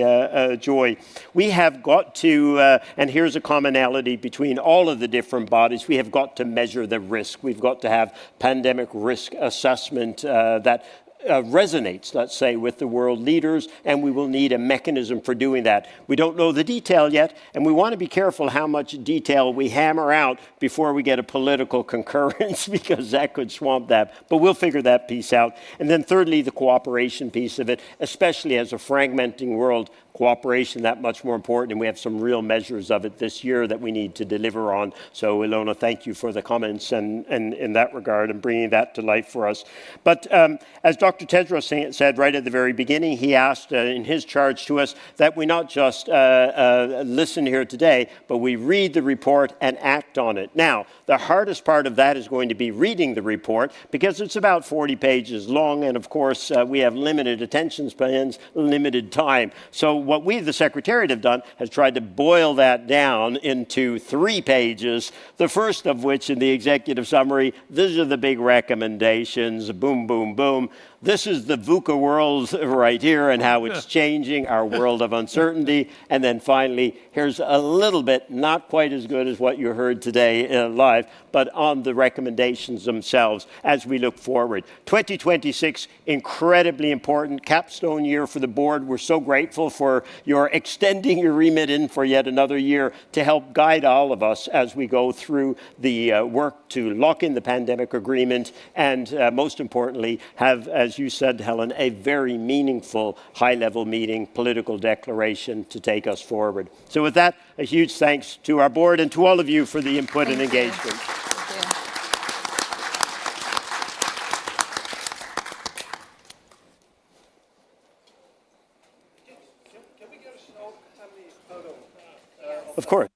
Joy. We have got to, and here's a commonality between all of the different bodies, we have got to measure the risk. We've got to have pandemic risk assessment that resonates, let's say, with the world leaders, and we will need a mechanism for doing that. We don't know the detail yet, and we want to be careful how much detail we hammer out before we get a political concurrence, because that could swamp that. But we'll figure that piece out. And then thirdly, the cooperation piece of it, especially as a fragmenting world, cooperation that much more important, and we have some real measures of it this year that we need to deliver on. So Ilona, thank you for the comments and in that regard and bringing that to life for us. But as Dr. Tedros said right at the very beginning, he asked in his charge to us that we not just listen here today, but we read the report and act on it. Now, the hardest part of that is going to be reading the report because it's about 40 pages long, and of course we have limited attention spans, limited time. So what we, the Secretariat, have done has tried to boil that down into 3 pages, the first of which in the executive summary, these are the big recommendations, boom, boom, boom. This is the VUCA world right here and how it's changing, our world of uncertainty. And then finally, here's a little bit, not quite as good as what you heard today live, but on the recommendations themselves as we look forward. 2026, incredibly important, capstone year for the board. We're so grateful for your extending your remit in for yet another year to help guide all of us as we go through the work to lock in the pandemic agreement and most importantly, have, as you said, Helen, a very meaningful high-level meeting, political declaration to take us forward. So with that, a huge thanks to our board and to all of you for the input and engagement. Of course.